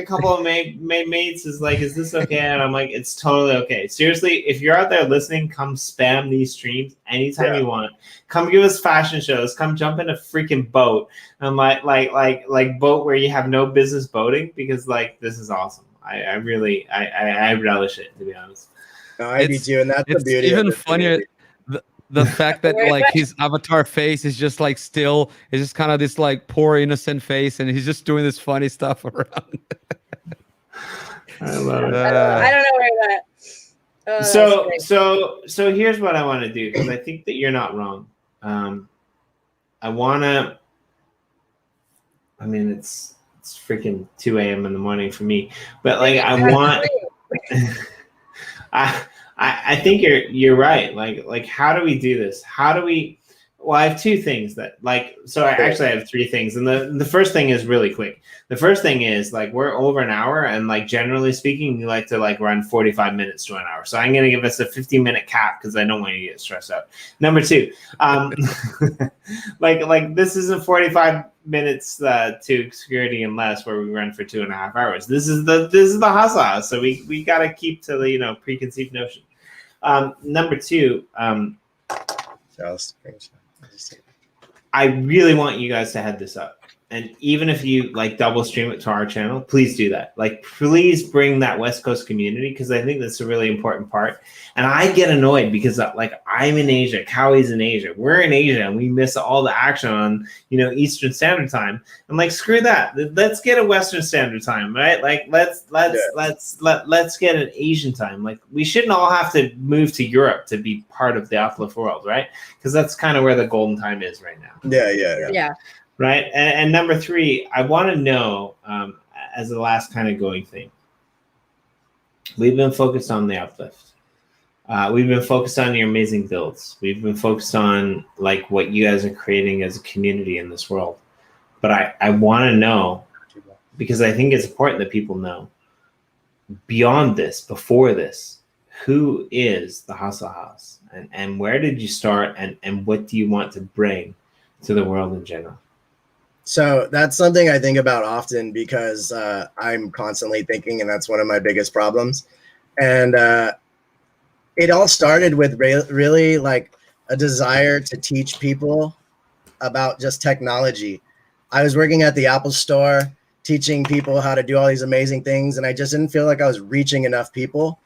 couple of mates is like, "Is this okay?" And I'm like, "It's totally okay." Seriously, if you're out there listening, come spam these streams anytime you want. Come give us fashion shows. Come jump in a freaking boat and like boat where you have no business boating, because like this is awesome. I really relish it, to be honest. No, I do too, and that's the beauty. Even funnier, the fact that like his avatar face is just like still, it's just kind of this like poor innocent face, and he's just doing this funny stuff around. I love it. I don't know where that. So here's what I want to do, because I think that you're not wrong. I wanna. I mean, it's freaking 2 a.m. in the morning for me, but like I want. I think you're right. Like how do we do this? How do we? Well, I have two things that like. So I actually have three things, and the first thing is really quick. The first thing is like we're over an hour, and like generally speaking, we like to like run 45 minutes to an hour. So I'm gonna give us a 15-minute cap because I don't want you to get stressed out. Number two, like this isn't 45 minutes to security and less where we run for 2.5 hours. This is the hustle house, so we gotta keep to the preconceived notion. Number two, I really want you guys to head this up. And even if you like double stream it to our channel, please do that. Like, please bring that West Coast community, because I think that's a really important part. And I get annoyed because like I'm in Asia, Cowie's in Asia, we're in Asia, and we miss all the action on Eastern Standard Time. I'm like, screw that. Let's get a Western Standard Time, right? Like let's get an Asian time. Like we shouldn't all have to move to Europe to be part of the Uplift World, right? Because that's kind of where the golden time is right now. Yeah. Right. And number three, I want to know, as the last kind of going thing, we've been focused on the uplift. We've been focused on your amazing builds. We've been focused on like what you guys are creating as a community in this world. But I want to know, because I think it's important that people know, beyond this, before this, who is the Hustle House, and where did you start, and what do you want to bring to the world in general? So that's something I think about often, because I'm constantly thinking, and that's one of my biggest problems. And it all started with really like a desire to teach people about just technology. I was working at the Apple Store, teaching people how to do all these amazing things, and I just didn't feel like I was reaching enough people.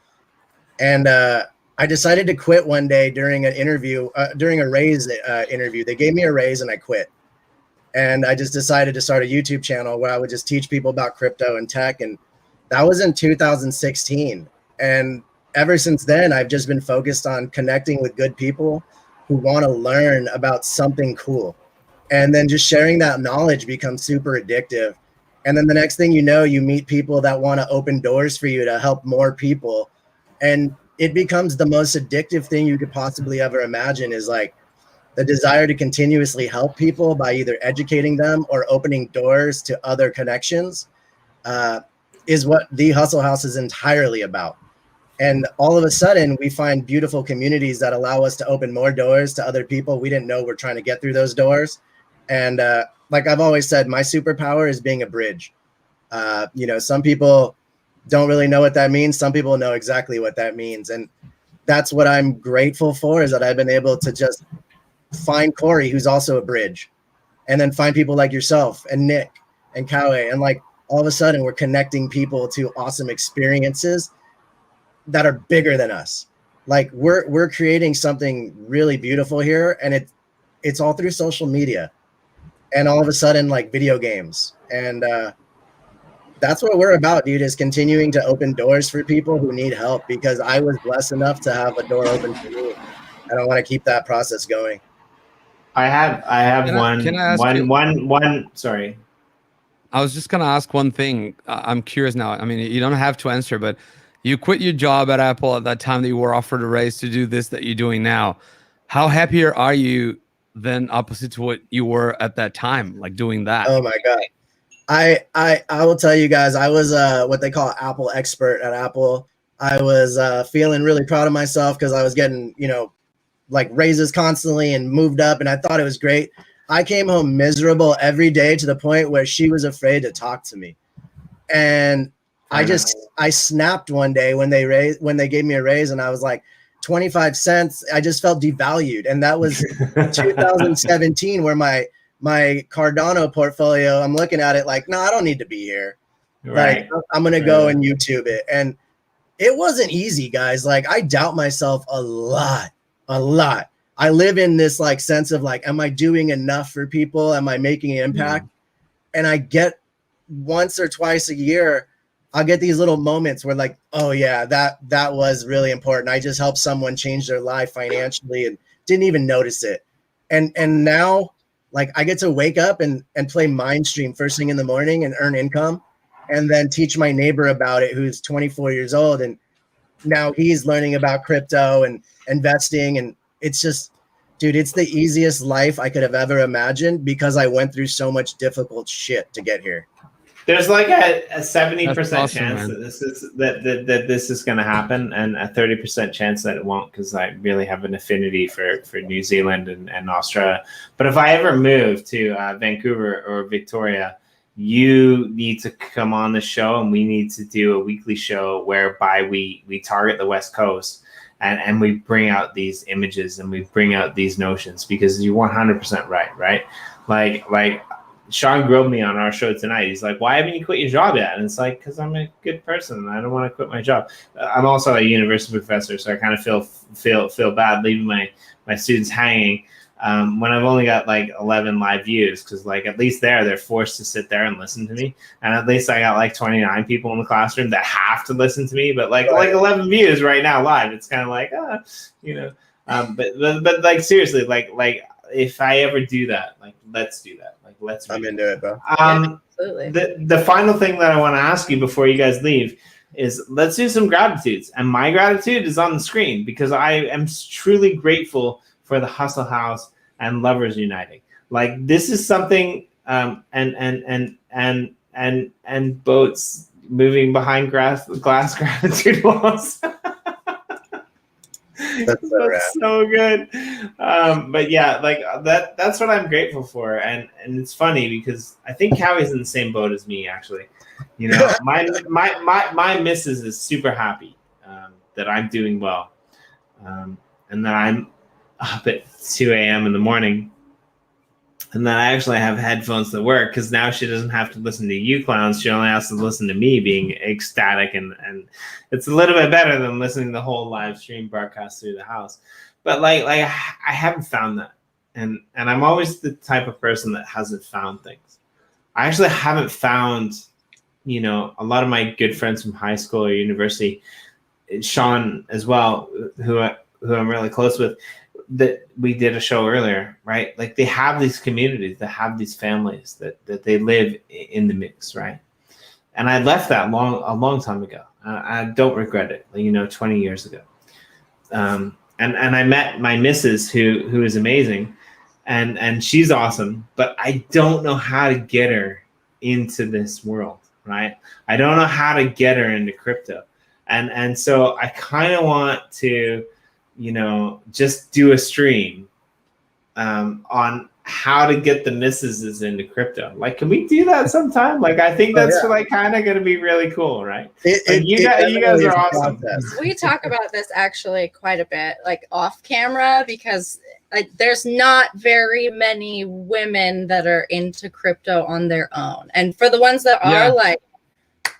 And I decided to quit one day during an interview, during a raise interview. They gave me a raise and I quit. And I just decided to start a YouTube channel where I would just teach people about crypto and tech. And that was in 2016. And ever since then, I've just been focused on connecting with good people who want to learn about something cool. And then just sharing that knowledge becomes super addictive. And then the next thing you know, you meet people that want to open doors for you to help more people. And it becomes the most addictive thing you could possibly ever imagine, is like the desire to continuously help people by either educating them or opening doors to other connections is what the Hustle House is entirely about. And all of a sudden, we find beautiful communities that allow us to open more doors to other people we didn't know were trying to get through those doors. And like I've always said, my superpower is being a bridge. Some people don't really know what that means. Some people know exactly what that means. And that's what I'm grateful for, is that I've been able to just find Corey, who's also a bridge, and then find people like yourself and Nick and Kawe. And like all of a sudden we're connecting people to awesome experiences that are bigger than us. Like we're creating something really beautiful here. And it's all through social media, and all of a sudden like video games. And that's what we're about, dude, is continuing to open doors for people who need help, because I was blessed enough to have a door open for me. And I want to keep that process going. I have one. Sorry. I was just gonna ask one thing. I'm curious now. I mean, you don't have to answer, but you quit your job at Apple at that time that you were offered a raise to do this that you're doing now. How happier are you than opposite to what you were at that time, like doing that? Oh my God. I will tell you guys, I was what they call Apple expert at Apple. I was feeling really proud of myself because I was getting, you know, like raises constantly and moved up, and I thought it was great. I came home miserable every day to the point where she was afraid to talk to me. And I snapped one day when they gave me a raise, and I was like 25 cents. I just felt devalued. And that was 2017 where my Cardano portfolio, I'm looking at it like, no, I don't need to be here. Right. Like I'm going to go and YouTube it. And it wasn't easy, guys. Like I doubt myself a lot. I live in this like sense of like, am I doing enough for people? Am I making an impact? And I get once or twice a year, I'll get these little moments where like, oh yeah, that was really important. I just helped someone change their life financially and didn't even notice it. And now like I get to wake up and play Mindstream first thing in the morning and earn income, and then teach my neighbor about it who's 24 years old. And now he's learning about crypto and investing. And it's just, dude, it's the easiest life I could have ever imagined because I went through so much difficult shit to get here. There's like a 70% awesome, chance that this is going to happen, and a 30% chance that it won't, because I really have an affinity for New Zealand and Australia. But if I ever move to Vancouver or Victoria, you need to come on the show, and we need to do a weekly show whereby we target the West Coast and we bring out these images and we bring out these notions, because you're 100% right? Like Sean grilled me on our show tonight. He's like, why haven't you quit your job yet? And it's like, because I'm a good person and I don't want to quit my job. I'm also a university professor, so I kind of feel bad leaving my students hanging when I've only got like 11 live views, because like at least they're forced to sit there and listen to me, and at least I got like 29 people in the classroom that have to listen to me. But like 11 views right now live, it's kind of like but like seriously, like if I ever do that, like let's do that. Like I'm into it, bro. Absolutely. The final thing that I want to ask you before you guys leave is, let's do some gratitudes. And my gratitude is on the screen, because I am truly grateful for the Hustle House and Lovers Uniting. Like this is something, and boats moving behind glass gratitude walls. That's so good. But yeah, like that's what I'm grateful for. And it's funny because I think Cowie's in the same boat as me, actually. You know, my missus is super happy that I'm doing well. And that I'm up at 2 a.m. in the morning. And then I actually have headphones that work, because now she doesn't have to listen to you clowns. She only has to listen to me being ecstatic. And it's a little bit better than listening to the whole live stream broadcast through the house. But like I haven't found that. And I'm always the type of person that hasn't found things. I actually haven't found, you know, a lot of my good friends from high school or university, Sean as well, who I'm really close with, that we did a show earlier, right? Like they have these communities, they have these families that they live in the mix, right? And I left that a long time ago. I don't regret it, you know, 20 years ago. And I met my missus who is amazing, and she's awesome, but I don't know how to get her into this world, right? I don't know how to get her into crypto. And so I kind of want to, you know, just do a stream on how to get the missuses into crypto. Like, can we do that sometime? Like, I think that's like kind of going to be really cool, right? You guys are awesome. We talk about this actually quite a bit, like off camera, because like there's not very many women that are into crypto on their own. And for the ones that are, like,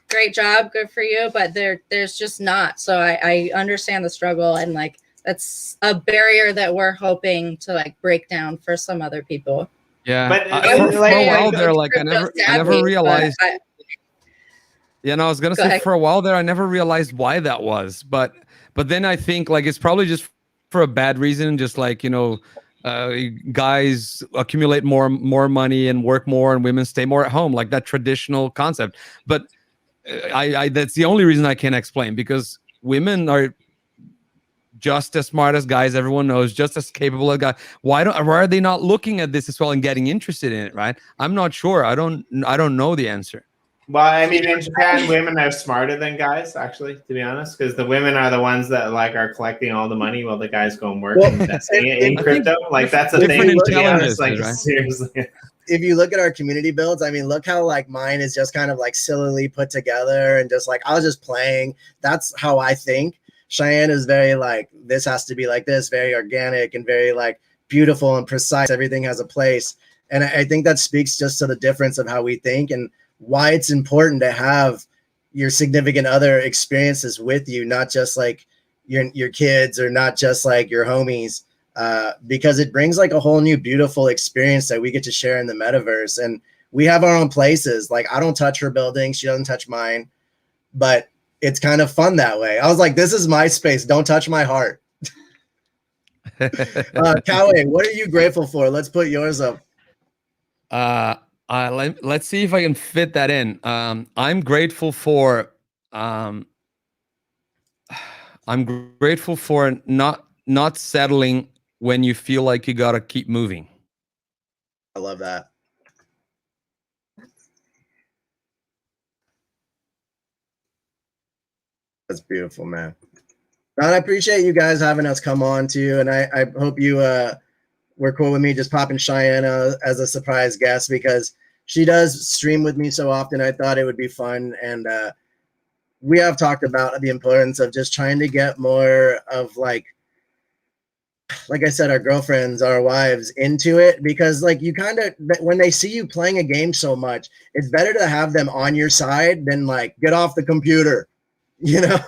great job, good for you, but there's just not. So I understand the struggle, and like that's a barrier that we're hoping to like break down for some other people. Yeah, but for a while there, like I never realized. I was gonna say for a while there, I never realized why that was. But then I think like it's probably just for a bad reason, just like, you know, guys accumulate more money and work more, and women stay more at home, like that traditional concept. But I that's the only reason I can explain, because women are just as smart as guys, everyone knows, just as capable as guys. Why are they not looking at this as well and getting interested in it, right? I'm not sure. I don't know the answer. Well, I mean, in Japan, women are smarter than guys, actually, to be honest, because the women are the ones that like are collecting all the money while the guys go and work and investing in crypto. Like that's a thing. To be honest, like right? seriously. If you look at our community builds, I mean, look how like mine is just kind of like sillily put together and just like I was just playing. That's how I think. Cheyenne is very like this has to be like this, very organic and very like beautiful and precise. Everything has a place, and I think that speaks just to the difference of how we think and why it's important to have your significant other experiences with you, not just like your kids or not just like your homies, because it brings like a whole new beautiful experience that we get to share in the metaverse. And we have our own places. Like I don't touch her building, she doesn't touch mine, but it's kind of fun that way. I was like, this is my space, don't touch my heart. Kawe, what are you grateful for? Let's put yours up. Let's see if I can fit that in. I'm grateful for not settling when you feel like you gotta keep moving. I love that. That's beautiful, man. And I appreciate you guys having us come on too, and I hope you were cool with me just popping Cheyenne as a surprise guest because she does stream with me so often. I thought it would be fun. And we have talked about the importance of just trying to get more of like I said, our girlfriends, our wives into it because like you kind of, when they see you playing a game so much, it's better to have them on your side than like get off the computer, you know?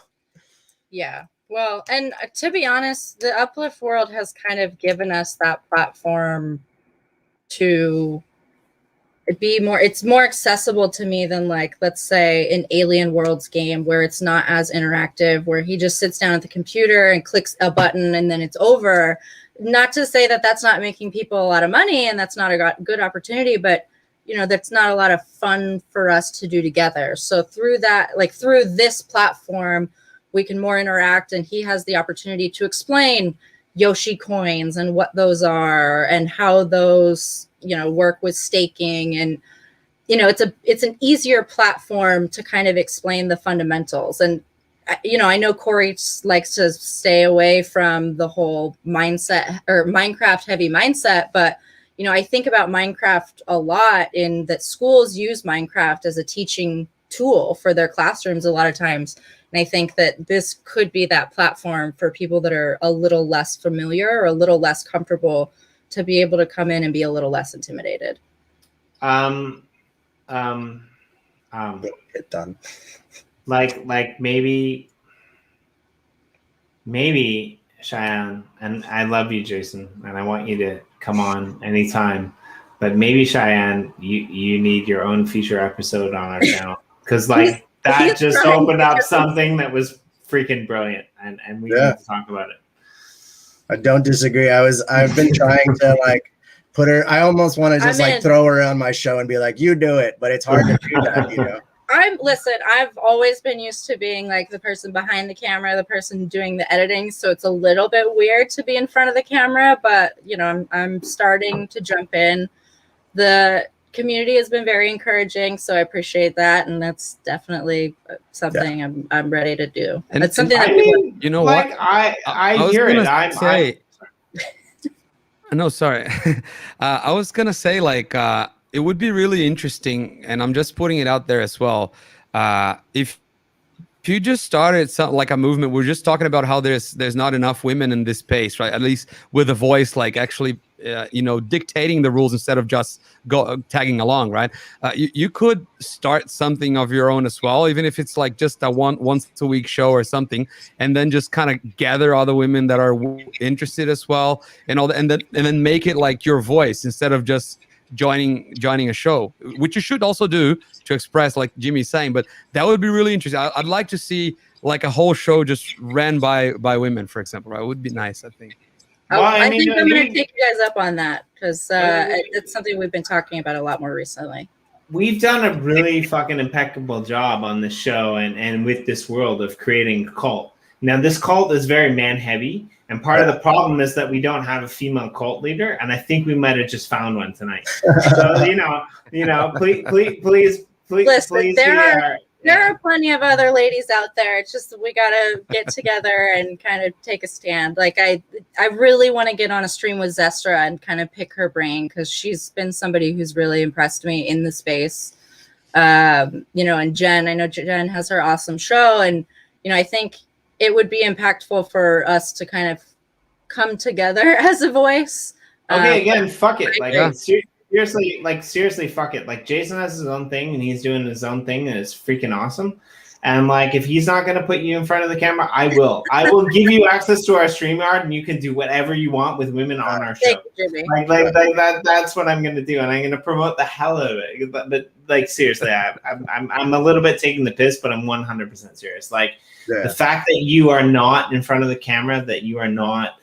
Yeah. Well, and to be honest, the Uplift World has kind of given us that platform to be more, it's more accessible to me than like, let's say an Alien Worlds game where it's not as interactive, where he just sits down at the computer and clicks a button and then it's over. Not to say that that's not making people a lot of money and that's not a good opportunity, but you know, that's not a lot of fun for us to do together. So through that, like through this platform, we can more interact and he has the opportunity to explain Yoshi coins and what those are and how those, you know, work with staking. And, you know, it's an easier platform to kind of explain the fundamentals. And, you know, I know Corey likes to stay away from the whole mindset or Minecraft heavy mindset, but, you know, I think about Minecraft a lot in that schools use Minecraft as a teaching tool for their classrooms a lot of times. And I think that this could be that platform for people that are a little less familiar or a little less comfortable to be able to come in and be a little less intimidated. Get done. Like maybe Cheyenne, and I love you, Jason, and I want you to come on anytime. But maybe Cheyenne, you need your own feature episode on our channel because like that just opened up something that was freaking brilliant, and we need to talk about it. I don't disagree. I've been trying to like put her. I almost want to just like throw her on my show and be like, "You do it," but it's hard to do that, you know. Listen, I've always been used to being like the person behind the camera, the person doing the editing. So it's a little bit weird to be in front of the camera, but you know, I'm starting to jump in. The community has been very encouraging, so I appreciate that, and that's definitely something I'm ready to do. And it's something that you know like, what I hear it. No, sorry. I was gonna say like it would be really interesting, and I'm just putting it out there as well. If you just started something like a movement, we're just talking about how there's not enough women in this space, right? At least with a voice, like actually, you know, dictating the rules instead of just tagging along, right? You could start something of your own as well, even if it's like just a once a week show or something, and then just kind of gather other women that are interested as well, and all that, and then make it like your voice instead of just joining a show, which you should also do to express, like Jimmy's saying. But that would be really interesting. I'd like to see like a whole show just ran by women, for example. Right? It would be nice, I think. Well, I think I'm going to take you guys up on that because it's something we've been talking about a lot more recently. We've done a really fucking impeccable job on this show and with this world of creating a cult. Now, this cult is very man heavy. And part of the problem is that we don't have a female cult leader, and I think we might have just found one tonight. So please Listen, there are plenty of other ladies out there. It's just we gotta get together and kind of take a stand. Like I really want to get on a stream with Zestra and kind of pick her brain, because she's been somebody who's really impressed me in the space. And Jen, I know Jen has her awesome show, and I think it would be impactful for us to kind of come together as a voice. Okay, again, fuck it. Seriously, fuck it. Like, Jason has his own thing and he's doing his own thing and it's freaking awesome. And like, if he's not gonna put you in front of the camera, I will. I will give you access to our StreamYard and you can do whatever you want with women on our show. That's what I'm gonna do, and I'm gonna promote the hell out of it. But like, seriously, I'm a little bit taking the piss, but I'm 100% serious. Like, the fact that you are not in front of the camera, that you are not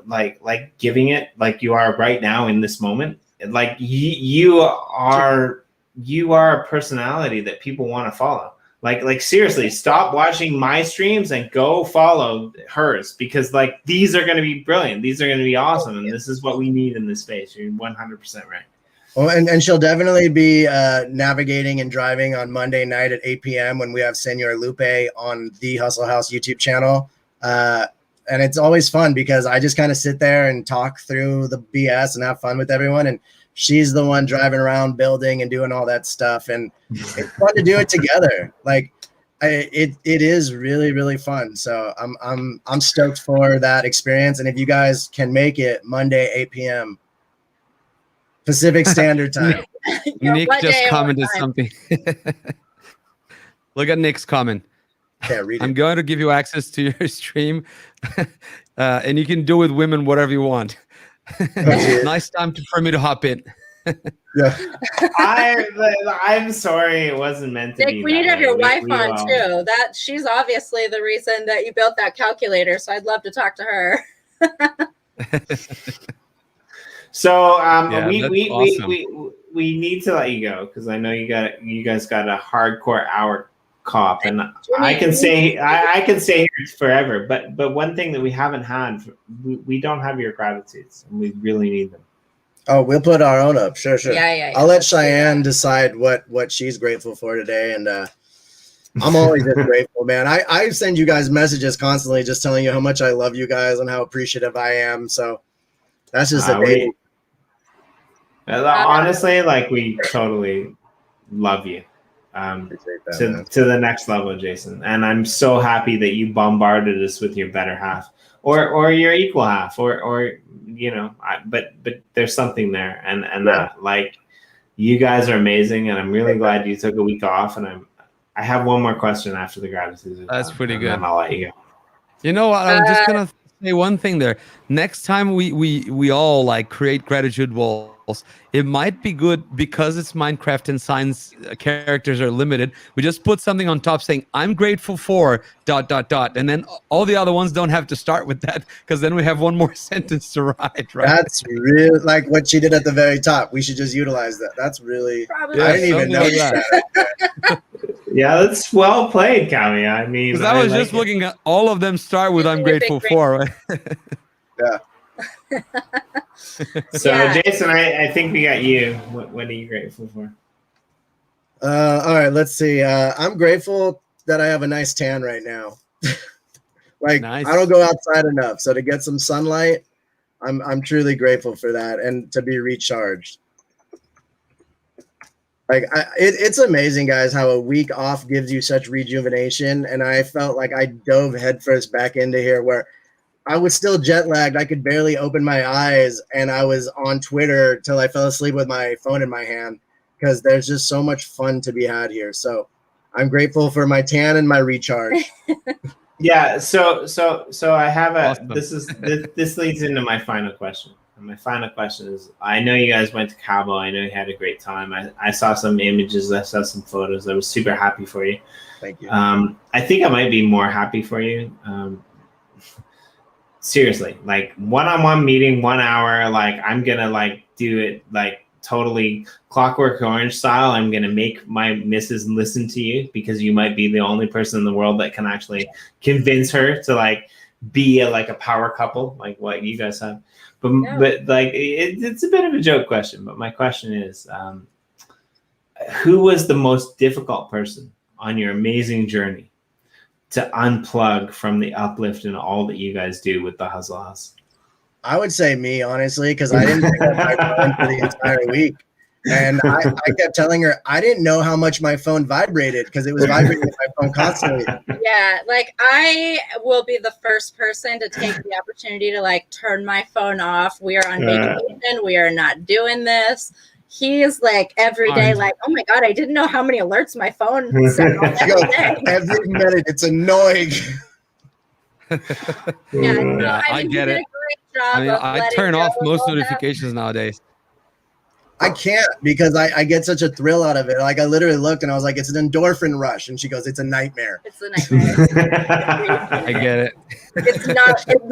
like giving it like you are right now in this moment, like you are a personality that people want to follow. Like seriously, stop watching my streams and go follow hers, because like, these are going to be brilliant, these are going to be awesome, and this is what we need in this space. You're 100% right. Well, and she'll definitely be navigating and driving on Monday night at 8 p.m. when we have Senor Lupe on the Hustle House YouTube channel. And it's always fun because I just kind of sit there and talk through the BS and have fun with everyone. And she's the one driving around building and doing all that stuff. And it's fun to do it together. Like, it is really, really fun. So I'm stoked for that experience. And if you guys can make it Monday, 8 p.m. Pacific Standard Time. Nick just commented something. Look at Nick's comment. Can't read it. I'm going to give you access to your stream, and you can do with women whatever you want. Nice time for me to hop in. Yeah. I'm sorry, it wasn't meant to Nick, be. we need to have your wife on too. That she's obviously the reason that you built that calculator. So I'd love to talk to her. So we need to let you go, because I know you guys got a hardcore hour cop, and I can say here forever, but one thing that we haven't had, we don't have your gratitudes, and we really need them. Oh, we'll put our own up. Sure. Yeah. I'll let Cheyenne decide what she's grateful for today, and I'm always just grateful, man. I send you guys messages constantly, just telling you how much I love you guys and how appreciative I am. So that's just a baby. Honestly, like, we totally love you. To the next level, Jason, and I'm so happy that you bombarded us with your better half, or your equal half, or but there's something there, and like, you guys are amazing, and I'm really glad you took a week off, and I have one more question after the gratitude. That's pretty good. And I'll let you go. You know what? I'm just gonna say one thing there. Next time we all like create gratitude walls, it might be good, because it's Minecraft and science characters are limited. We just put something on top saying, I'm grateful for ... And then all the other ones don't have to start with that, because then we have one more sentence to write, right? That's really like what she did at the very top. We should just utilize that. That's really, I didn't even know that. Yeah, that's well played, Kami. I mean, because I was just looking at all of them start with I'm grateful for. Right? Yeah. So Jason, I think we got you. What are you grateful for? All right, let's see. I'm grateful that I have a nice tan right now. Like, nice. I don't go outside enough, so to get some sunlight, I'm truly grateful for that, and to be recharged. Like, it's amazing, guys, how a week off gives you such rejuvenation. And I felt like I dove headfirst back into here, where I was still jet lagged. I could barely open my eyes, and I was on Twitter till I fell asleep with my phone in my hand, because there's just so much fun to be had here. So I'm grateful for my tan and my recharge. Yeah. So I have awesome. This leads into my final question. And my final question is, I know you guys went to Cabo. I know you had a great time. I saw some images. I saw some photos. I was super happy for you. Thank you. I think I might be more happy for you. Seriously, like, one-on-one meeting, 1 hour, like, I'm going to like do it like totally Clockwork Orange style. I'm going to make my missus listen to you, because you might be the only person in the world that can actually convince her to like be a power couple like what you guys have. But like, it's a bit of a joke question, but my question is, who was the most difficult person on your amazing journey to unplug from the uplift and all that you guys do with the Hustle House? I would say me, honestly, because I didn't pick up my phone for the entire week. And I kept telling her I didn't know how much my phone vibrated because it was vibrating my phone constantly. Yeah, like I will be the first person to take the opportunity to like turn my phone off. We are on vacation. We are not doing this. He is like every day, like, oh my God, I didn't know how many alerts my phone sent every day. Every minute, it's annoying. Yeah, no, I mean, get it. I turn off most notifications nowadays. I can't because I get such a thrill out of it. Like I literally looked and I was like, it's an endorphin rush. And she goes, it's a nightmare. It's a nightmare. I get it.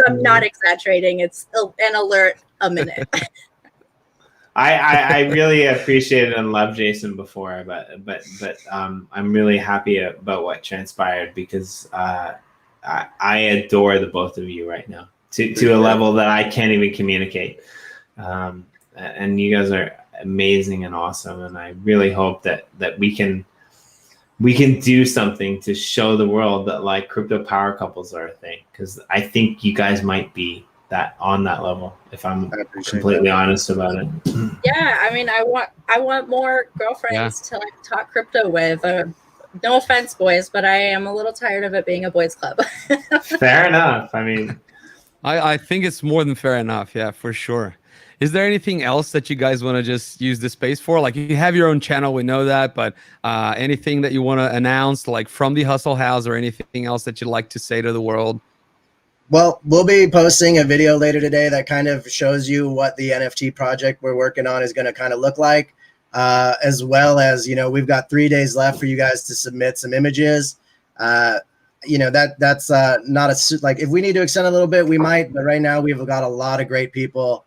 I'm not exaggerating. It's an alert a minute. I really appreciated and loved Jason before, but I'm really happy about what transpired because I adore the both of you right now to a level that I can't even communicate. And you guys are amazing and awesome, and I really hope that we can do something to show the world that like crypto power couples are a thing, because I think you guys might be that on that level, if I'm completely honest about it. Yeah, I mean, I want more girlfriends to like talk crypto with. No offense, boys, but I am a little tired of it being a boys' club. Fair enough. I mean, I think it's more than fair enough. Yeah, for sure. Is there anything else that you guys want to just use the space for? Like you have your own channel, we know that, but anything that you want to announce, like from the Hustle House, or anything else that you'd like to say to the world? Well, we'll be posting a video later today that kind of shows you what the NFT project we're working on is going to kind of look like, as well as, we've got 3 days left for you guys to submit some images. That's not like if we need to extend a little bit, we might, but right now we've got a lot of great people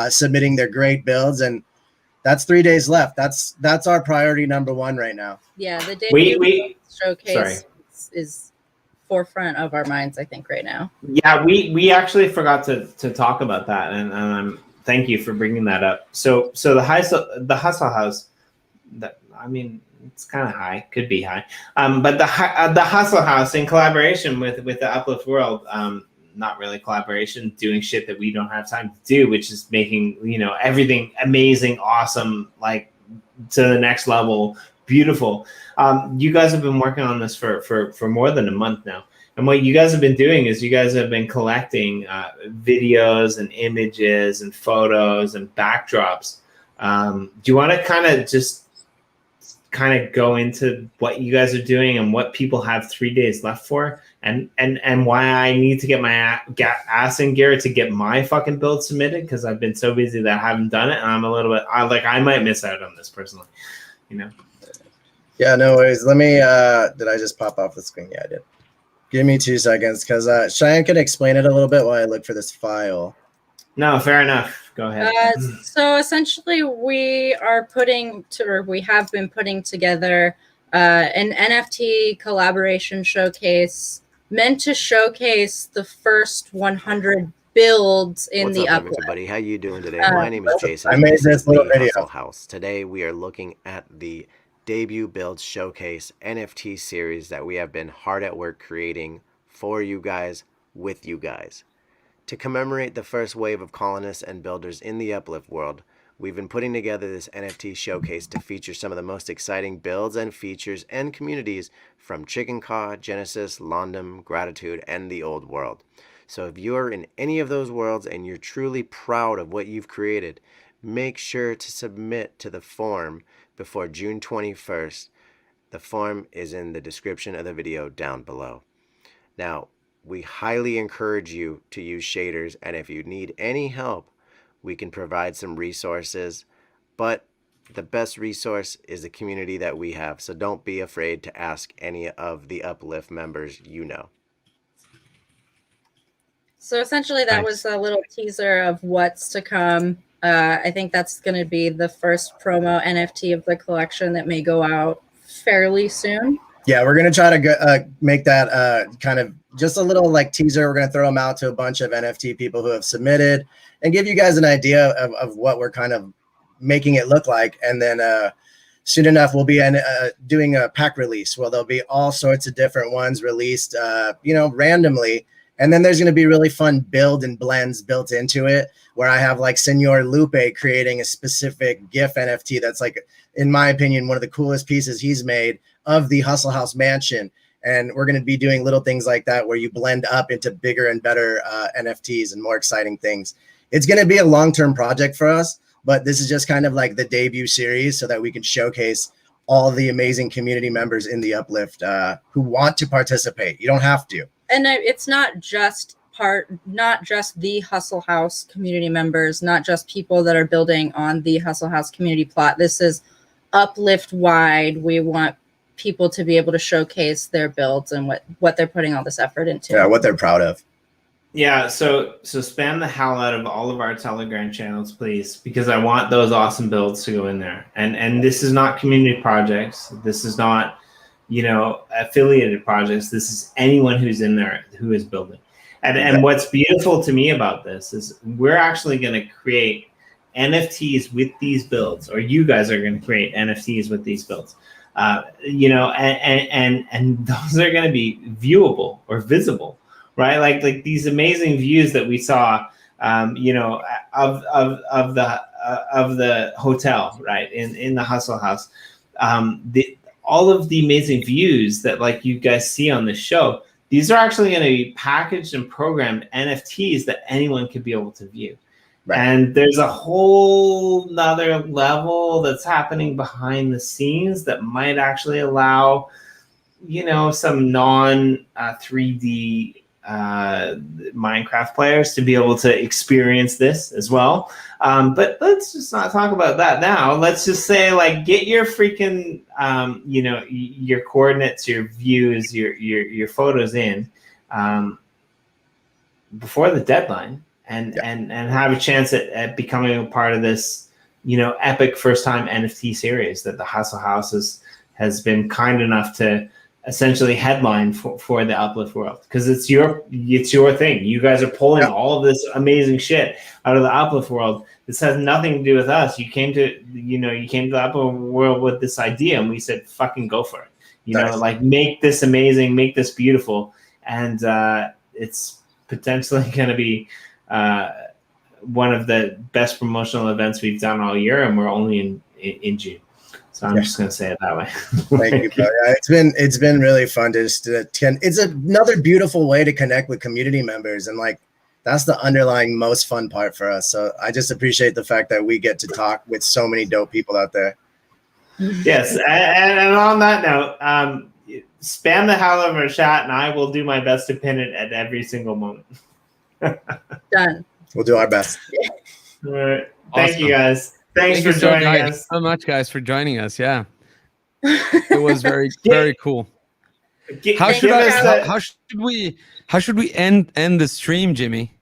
submitting their great builds, and that's 3 days left. That's our priority number one right now. Yeah, the debut showcase is forefront of our minds, I think, right now. Yeah, we actually forgot to talk about that, and thank you for bringing that up. So the Hustle House, it's kind of high, could be high, but the Hustle House in collaboration with the Uplift World, not really collaboration, doing shit that we don't have time to do, which is making everything amazing, awesome, like to the next level, beautiful. You guys have been working on this for more than a month now, and what you guys have been doing is you guys have been collecting videos and images and photos and backdrops. Do you want to kind of go into what you guys are doing and what people have 3 days left for, and why I need to get my ass in gear to get my fucking build submitted, because I've been so busy that I haven't done it, and I'm a little bit I might miss out on this personally, Yeah, no worries. Let me did I just pop off the screen? Yeah, I did. Give me 2 seconds, because Cheyenne can explain it a little bit while I look for this file. No, fair enough. Go ahead. So essentially, we have been putting together an NFT collaboration showcase meant to showcase the first 100 builds in the Uplift. Everybody, how you doing today? My name is Jason. I made this little video. Hustle House. Today we are looking at the debut build showcase NFT series that we have been hard at work creating for you guys, with you guys. To commemorate the first wave of colonists and builders in the Uplift world, we've been putting together this NFT showcase to feature some of the most exciting builds and features and communities from Chicken Caw, Genesis, Londum, Gratitude, and the Old World. So if you're in any of those worlds and you're truly proud of what you've created, make sure to submit to the form before June 21st. The form is in the description of the video down below. Now, we highly encourage you to use shaders, and if you need any help, we can provide some resources, but the best resource is the community that we have, so don't be afraid to ask any of the Uplift members you know. So essentially that was a little teaser of what's to come. I think that's going to be the first promo NFT of the collection that may go out fairly soon. Yeah, we're going to try to make that kind of just a little like teaser. We're going to throw them out to a bunch of NFT people who have submitted and give you guys an idea of what we're kind of making it look like. And then soon enough, we'll be doing a pack release where there'll be all sorts of different ones released, randomly. And then there's going to be really fun build and blends built into it, where I have like Senor Lupe creating a specific GIF NFT that's like, in my opinion, one of the coolest pieces he's made of the Hustle House mansion. And we're going to be doing little things like that where you blend up into bigger and better NFTs and more exciting things. It's going to be a long-term project for us, but this is just kind of like the debut series so that we can showcase all the amazing community members in the Uplift who want to participate. You don't have to. And it's not just the Hustle House community members, not just people that are building on the Hustle House community plot. This is Uplift wide. We want people to be able to showcase their builds and what they're putting all this effort into. Yeah, what they're proud of. Yeah, so spam the hell out of all of our Telegram channels, please, because I want those awesome builds to go in there. And this is not community projects. This is not, affiliated projects. This is anyone who's in there who is building. And what's beautiful to me about this is we're actually going to create NFTs with these builds, or you guys are going to create NFTs with these builds. And those are going to be viewable or visible, right? Like these amazing views that we saw, of the hotel, right, in the Hustle House. All of the amazing views that like you guys see on the show, these are actually going to be packaged and programmed NFTs that anyone could be able to view. Right. And there's a whole nother level that's happening behind the scenes that might actually allow, some non 3D Minecraft players to be able to experience this as well. But let's just not talk about that now. Let's just say, like, get your freaking, your coordinates, your views, your photos in before the deadline. And have a chance at becoming a part of this, epic first-time NFT series that the Hustle House has been kind enough to essentially headline for the Uplift World, because it's your thing. You guys are pulling all of this amazing shit out of the Uplift World. This has nothing to do with us. You came to the Uplift World with this idea, and we said, "Fucking go for it." Like, make this amazing, make this beautiful, and it's potentially going to be one of the best promotional events we've done all year, and we're only in June. So I'm just going to say it that way. Thank you, bro. Yeah, it's been really fun to just attend. It's another beautiful way to connect with community members, and like that's the underlying most fun part for us. So I just appreciate the fact that we get to talk with so many dope people out there. Yes, and on that note, spam the hell out of our chat, and I will do my best to pin it at every single moment. Done. We'll do our best. All right. Thank you, guys. Thanks for joining us. Thanks so much, guys, for joining us. Yeah, it was very, very cool. How should we end the stream, Jimmy?